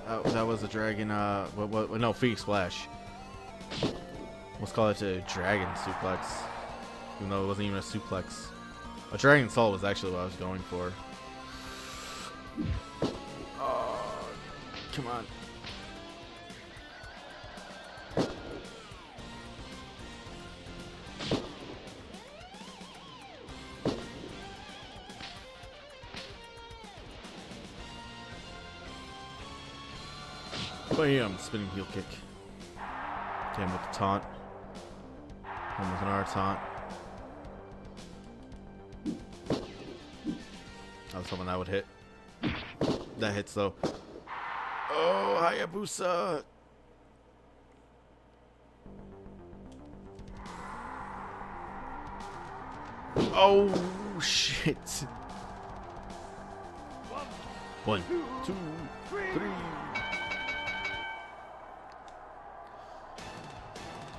That was a dragon. No, Phoenix Splash. Let's call it a dragon suplex, even though it wasn't even a suplex. A dragon salt was actually what I was going for. Oh, come on. Bam! Spinning heel kick. Him with the taunt. Him with another taunt. I was hoping that would hit. That hits though. Oh, Hayabusa. Oh, shit. One, two, three.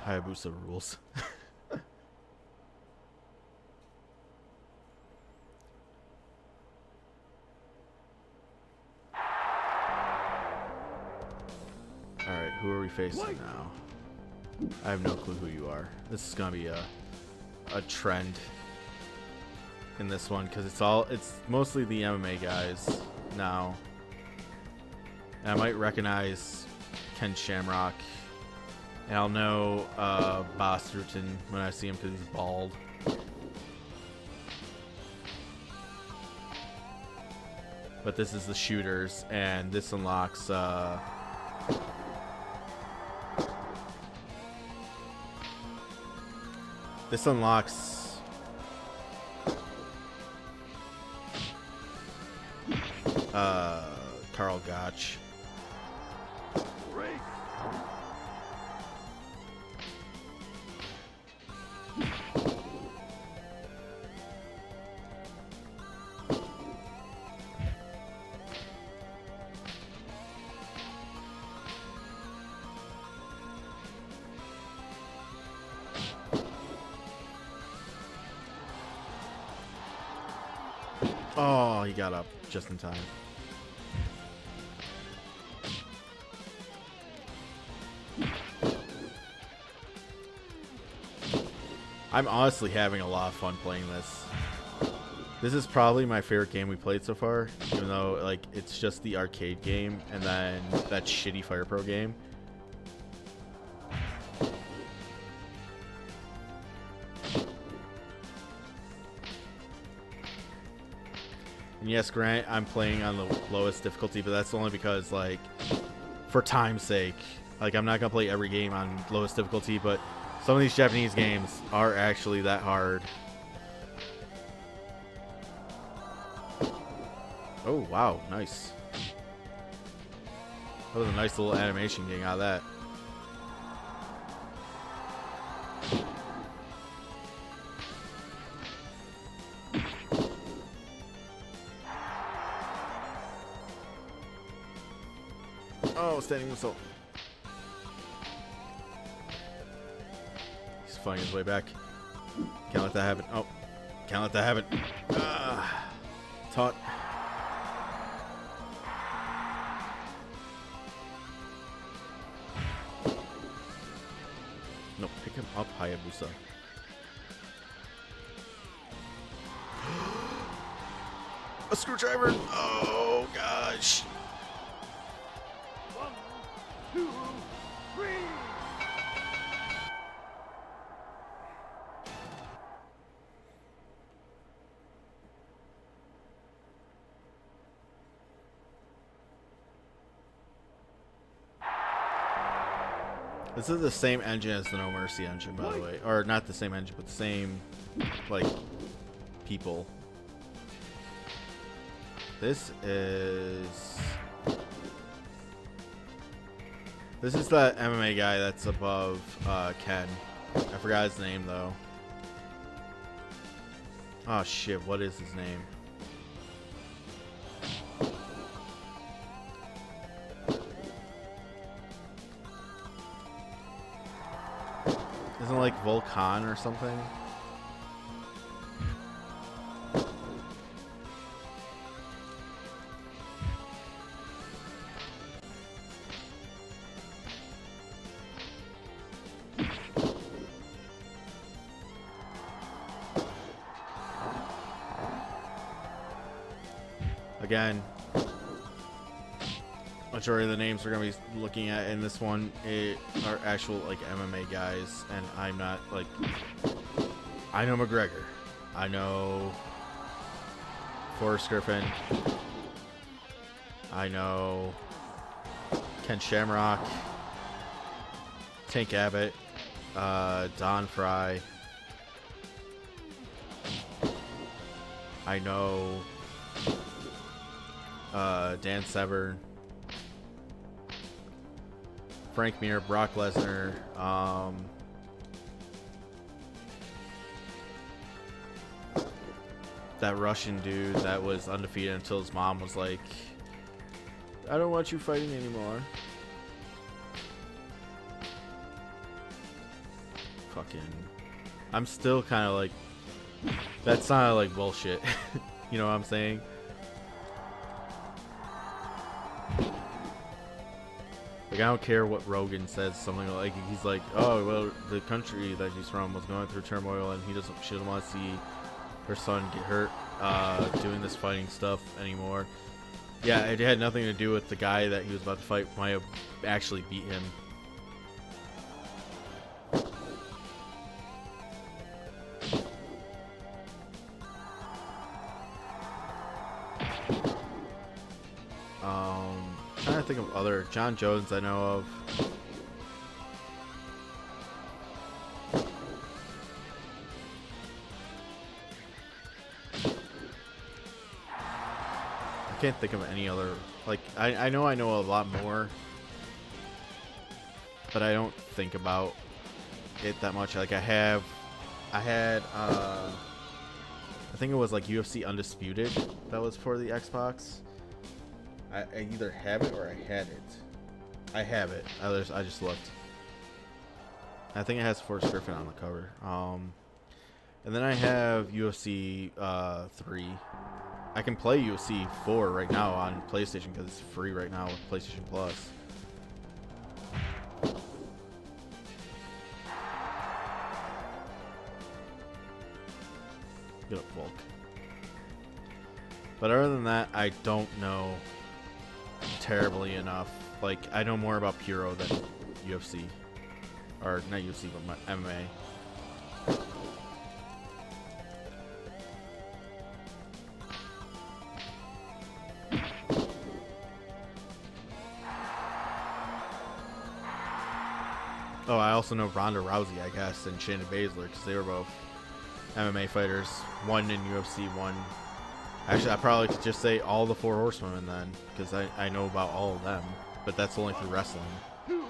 Hayabusa rules. Alright, who are we facing now? I have no clue who you are. This is gonna be a trend in this one because it's mostly the MMA guys now. And I might recognize Ken Shamrock. And I'll know Bosterton when I see him because he's bald. But this is the shooters, and this unlocks Karl Gotch. Oh, he got up just in time. I'm honestly having a lot of fun playing this. This is probably my favorite game we played so far, even though like it's just the arcade game and then that shitty Fire Pro game. And yes, Grant, I'm playing on the lowest difficulty, but that's only because, like, for time's sake, like, I'm not gonna play every game on lowest difficulty, but some of these Japanese games are actually that hard. Oh, wow, nice. That was a nice little animation getting out of that. Oh, standing missile. He's fighting his way back. Can't let that happen. Oh, can't let that happen. Taunt. No, pick him up, Hayabusa. A screwdriver. Oh, gosh. 1, 2, 3. This is the same engine as the No Mercy engine, by the way. Or not the same engine, but the same, like, people. This is the MMA guy that's above Ken. I forgot his name, though. Oh, shit. What is his name? Isn't it like Volcan or something? Again, majority of the names we're gonna be looking at in this one are actual like MMA guys, and I'm not like. I know McGregor, I know Forrest Griffin, I know Ken Shamrock, Tank Abbott, Don Fry. I know Dan Severn. Frank Mir, Brock Lesnar, that Russian dude that was undefeated until his mom was like, I don't want you fighting anymore. Fucking, I'm still kind of like, that sounded like bullshit. You know what I'm saying? Like, I don't care what Rogan says, something like, he's like, oh, well, the country that he's from was going through turmoil and she doesn't want to see her son get hurt doing this fighting stuff anymore. Yeah, it had nothing to do with the guy that he was about to fight might have actually beat him. Trying to think of other John Jones I know of. I can't think of any other. Like, I know a lot more, but I don't think about it that much. Like, I had I think it was like UFC Undisputed that was for the Xbox. I either have it or I had it. I have it. I just looked. I think it has Forrest Griffin on the cover. And then I have UFC 3. I can play UFC 4 right now on PlayStation because it's free right now with PlayStation Plus. Get up, Volk. But other than that, I don't know terribly enough. Like, I know more about Puro than UFC. Or not UFC, but my MMA. Oh, I also know Ronda Rousey, I guess, and Shayna Baszler, because they were both MMA fighters. One in UFC, one. Actually, I probably could just say all the 4 horsewomen then, because I know about all of them, but that's only through wrestling. 2,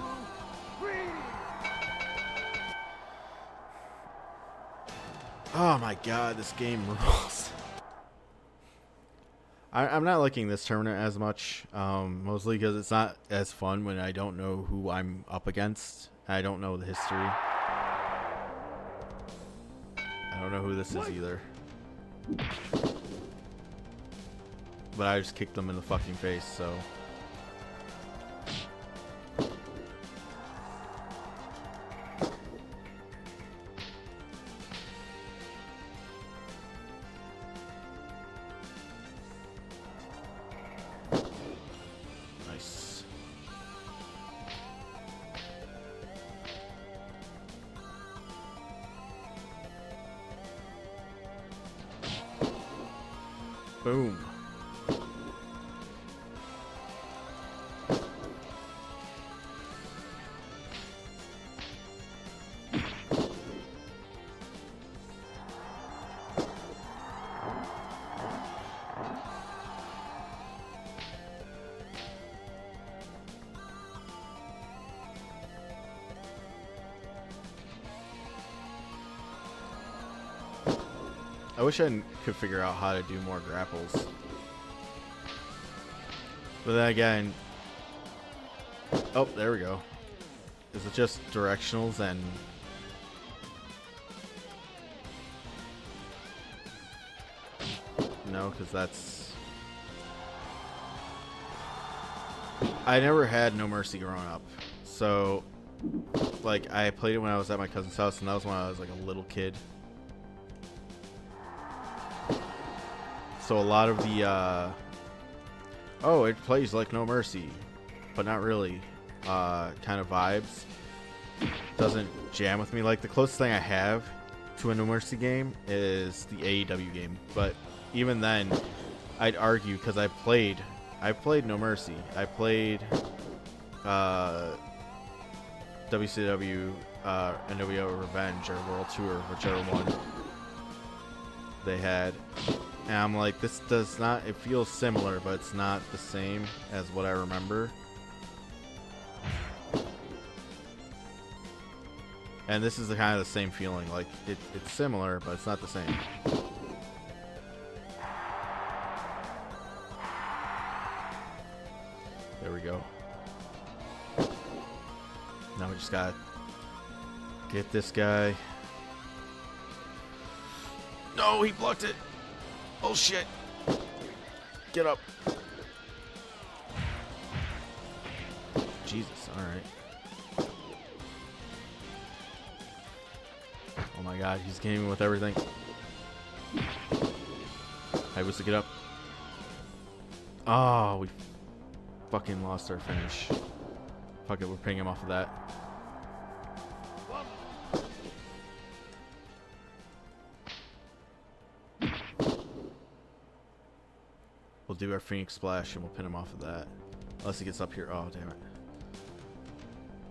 3. Oh my god, this game rules. I'm not liking this tournament as much, mostly because it's not as fun when I don't know who I'm up against. I don't know the history. I don't know who this is either. But I just kicked them in the fucking face, so. Nice. Boom. I wish I could figure out how to do more grapples. But then again... Oh, there we go. Is it just directionals and... No, because that's... I never had No Mercy growing up. So, like, I played it when I was at my cousin's house, and that was when I was, like, a little kid. So a lot of the, oh, it plays like No Mercy, but not really, kind of vibes. Doesn't jam with me. Like, the closest thing I have to a No Mercy game is the AEW game. But even then, I'd argue, because I played No Mercy. I played, WCW, NWO Revenge, or World Tour, whichever one they had. And I'm like, this does not, it feels similar, but it's not the same as what I remember. And this is the kind of the same feeling. Like it's similar, but it's not the same. There we go. Now we just gotta get this guy. No, he blocked it. Oh shit. Get up. Jesus, alright. Oh my god, he's gaming with everything. Hayabusa, get up. Oh, we fucking lost our finish. Fuck it, we're paying him off of that. We'll do our Phoenix Splash and we'll pin him off of that. Unless he gets up here. Oh, damn it.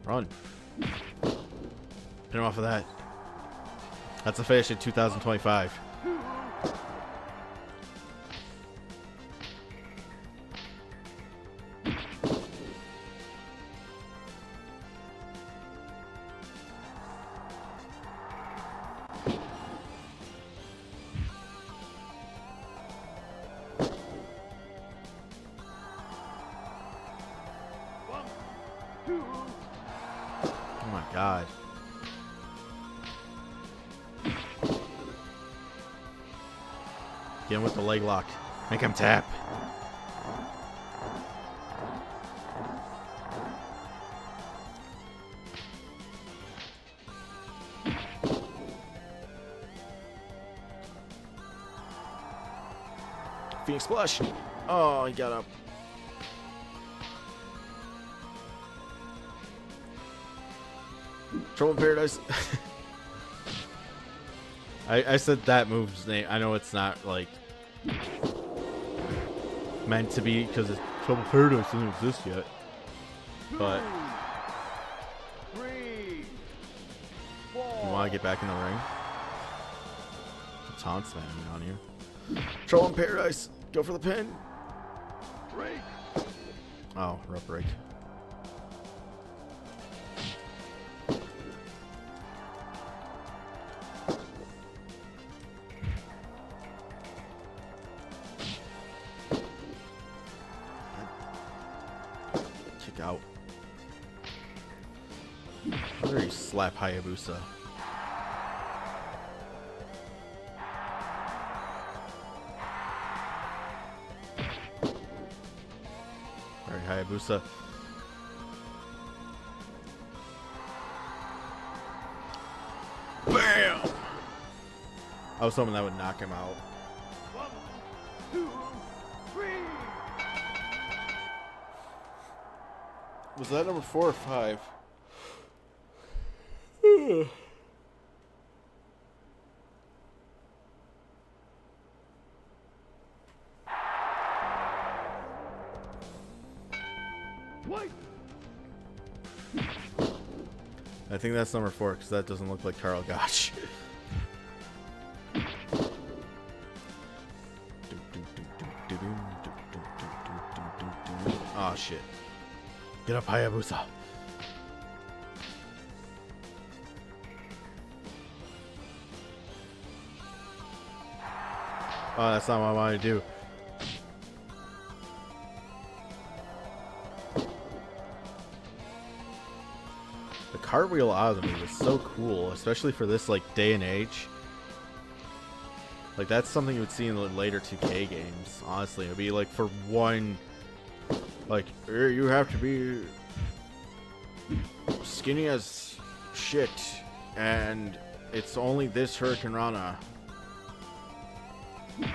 Run. Pin him off of that. That's a finish in 2025. Oh my god. Get him with the leg lock. Make him tap. Phoenix Splash. Oh, he got up. Trouble in Paradise. I said that move's name. I know it's not like meant to be because Trouble in Paradise doesn't exist yet. But you want to get back in the ring? Taunt spamming on you. Trouble in Paradise. Go for the pin. Oh, rough break. Kick out. How did he slap Hayabusa? Alright, Hayabusa. Bam! I was hoping that would knock him out. 1, 2, 3. Was that number 4 or 5? Wait. I think that's number 4 because that doesn't look like Karl Gotch. Oh shit. Get up, Hayabusa. Oh, that's not what I wanted to do. The cartwheel out of the move is so cool, especially for this like day and age. Like that's something you would see in the later 2K games. Honestly, it'd be like for one, like you have to be skinny as shit, and it's only this Hurricane Rana. Can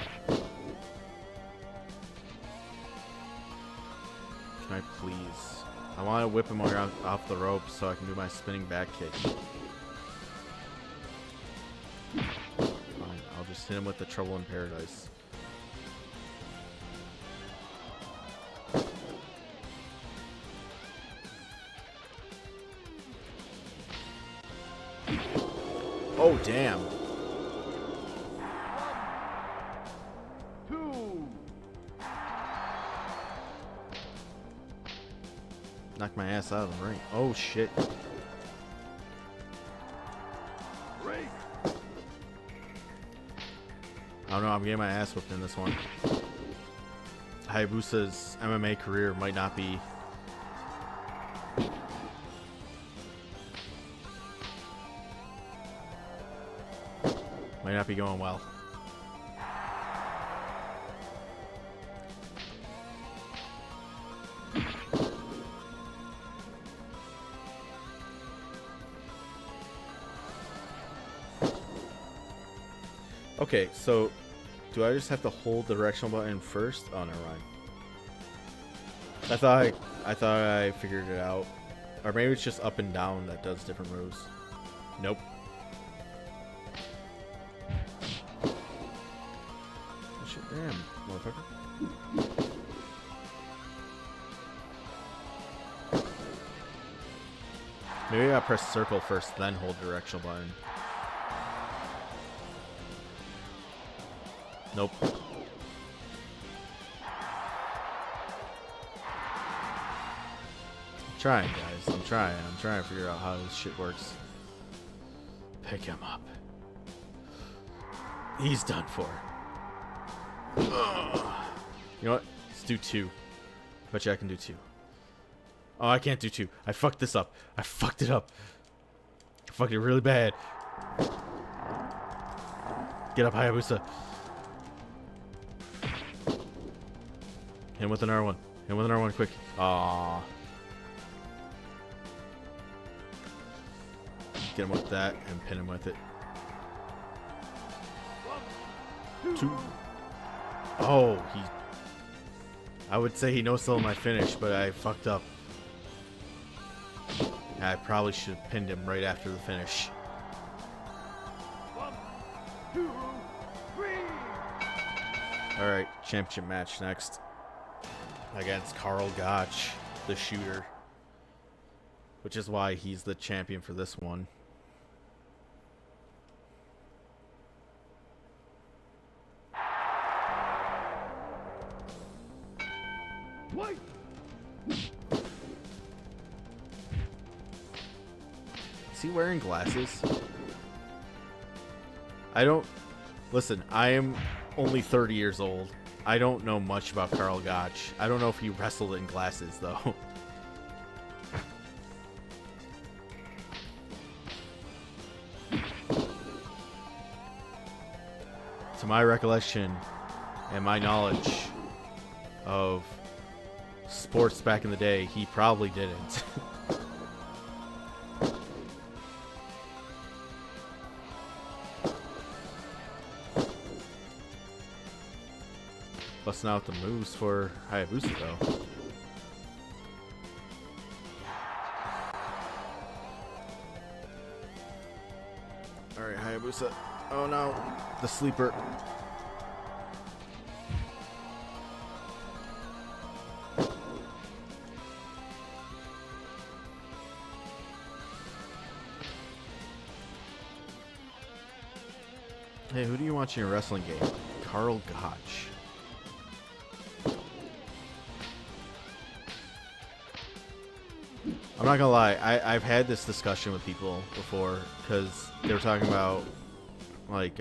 I please? I want to whip him around off the rope so I can do my spinning back kick. Fine, I'll just hit him with the Trouble in Paradise. Oh, damn. 2. Knocked my ass out of the ring. Oh, shit. don't know. I'm getting my ass whipped in this one. Hayabusa's MMA career might not be... might not be going well. Okay, so do I just have to hold the directional button first? Oh, never mind. I thought I figured it out. Or maybe it's just up and down that does different moves. Nope. Oh, shit, damn, motherfucker. Maybe I gotta press circle first, then hold directional button. Nope. I'm trying, guys. I'm trying to figure out how this shit works. Pick him up. He's done for. Ugh. You know what? Let's do 2. Bet you I can do 2. Oh, I can't do 2. I fucked this up. I fucked it up. I fucked it really bad. Get up, Hayabusa. Hit him with an R1. Hit him with an R1 quick. Aww. Get him with that and pin him with it. 2. Oh, he... I would say he no-sold my finish, but I fucked up. I probably should have pinned him right after the finish. 1, 2, 3. Alright, championship match next. Against Karl Gotch, the shooter. Which is why he's the champion for this one. Wait. Is he wearing glasses? I don't... Listen, I am only 30 years old. I don't know much about Karl Gotch. I don't know if he wrestled in glasses, though. To my recollection and my knowledge of sports back in the day, he probably didn't. Busting out the moves for Hayabusa, though. Alright, Hayabusa. Oh no, the sleeper. Hey, who do you watch in your wrestling game? Karl Gotch. I'm not gonna lie, I've had this discussion with people before, because they were talking about, like,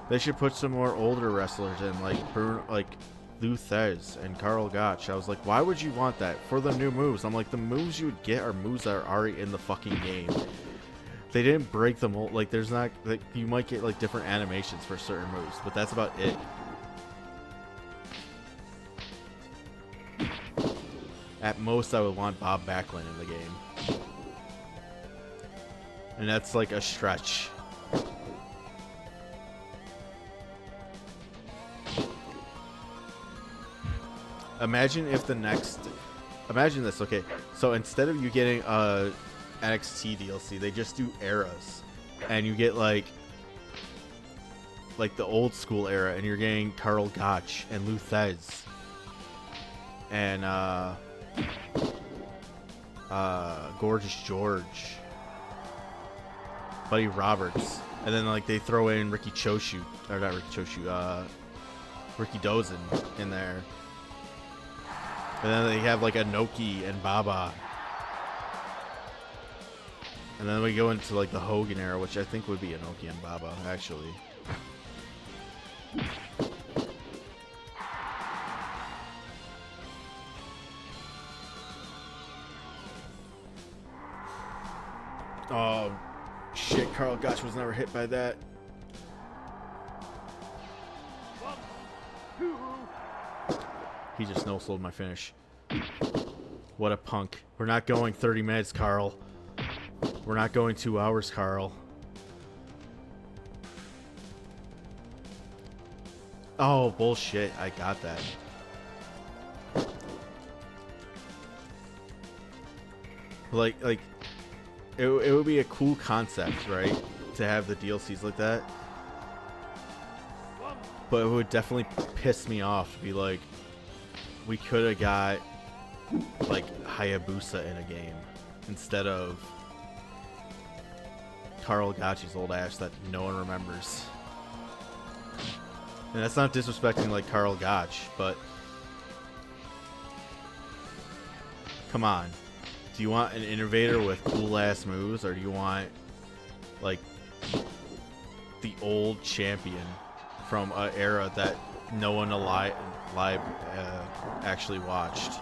they should put some more older wrestlers in, like Lou Thez and Karl Gotch. I was like, why would you want that? For the new moves. I'm like, the moves you would get are moves that are already in the fucking game. They didn't break the mold. Like, there's not, like, you might get, like, different animations for certain moves, but that's about it. At most, I would want Bob Backlund in the game. And that's like a stretch. Imagine if the next... Imagine this, okay. So instead of you getting a NXT DLC, they just do eras. And you get like the old school era, and you're getting Karl Gotch and Lou Thez. And, Gorgeous George, Buddy Roberts, and then like they throw in Ricky Choshu, or not Ricky Choshu, Ricky Dozen in there, and then they have like Inoki and Baba, and then we go into like the Hogan era, which I think would be Inoki and Baba actually. Carl Gotch was never hit by that. 1, 2. He just no-sold my finish. What a punk. We're not going 30 minutes, Carl. We're not going 2 hours, Carl. Oh, bullshit. I got that. Like, it would be a cool concept, right? To have the DLCs like that. But it would definitely piss me off to be like, we could have got, like, Hayabusa in a game instead of Carl Gotch's old ass that no one remembers. And that's not disrespecting, like, Carl Gotch, but come on. Do you want an innovator with cool-ass moves, or do you want, like, the old champion from an era that no one alive actually watched?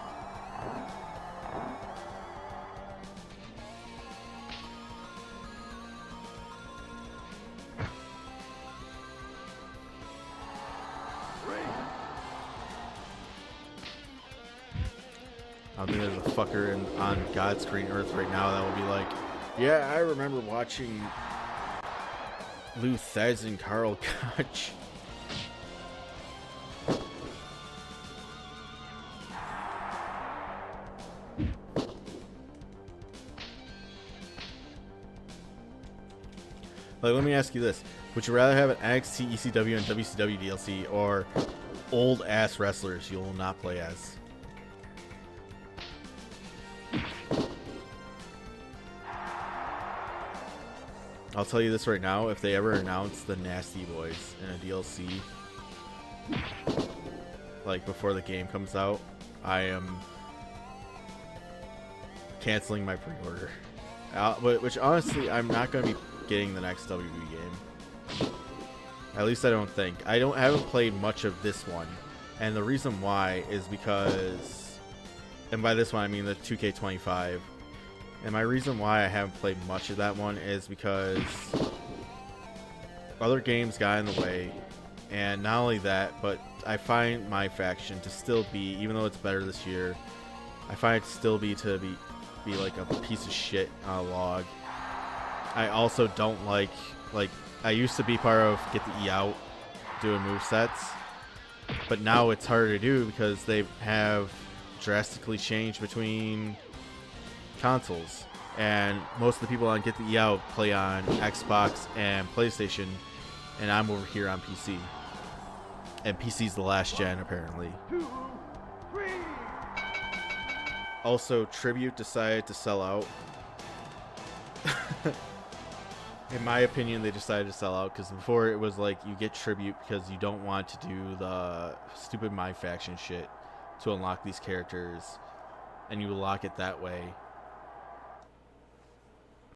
I think there's a fucker on God's green earth right now that will be like, yeah, I remember watching Lou Thesz and Carl Gotch. Like, let me ask you this. Would you rather have an NXT, ECW, and WCW DLC, or old-ass wrestlers you will not play as? I'll tell you this right now, if they ever announce the Nasty Boys in a DLC, like before the game comes out, I am canceling my pre-order. Which honestly, I'm not going to be getting the next WWE game. At least I don't think. I haven't played much of this one. And the reason why is because, and by this one I mean the 2K25. And my reason why I haven't played much of that one is because other games got in the way. And not only that, but I find my faction to still be, even though it's better this year, I find it still be like a piece of shit on a log. I also don't like I used to be part of Get the E Out doing movesets, but now it's harder to do because they have drastically changed between consoles, and most of the people on Get the E Out play on Xbox and PlayStation, and I'm over here on PC, and PC's the last gen apparently. 2, 3. Also, Tribute decided to sell out. In my opinion, they decided to sell out because before it was like you get Tribute because you don't want to do the stupid My Faction shit to unlock these characters, and you lock it that way.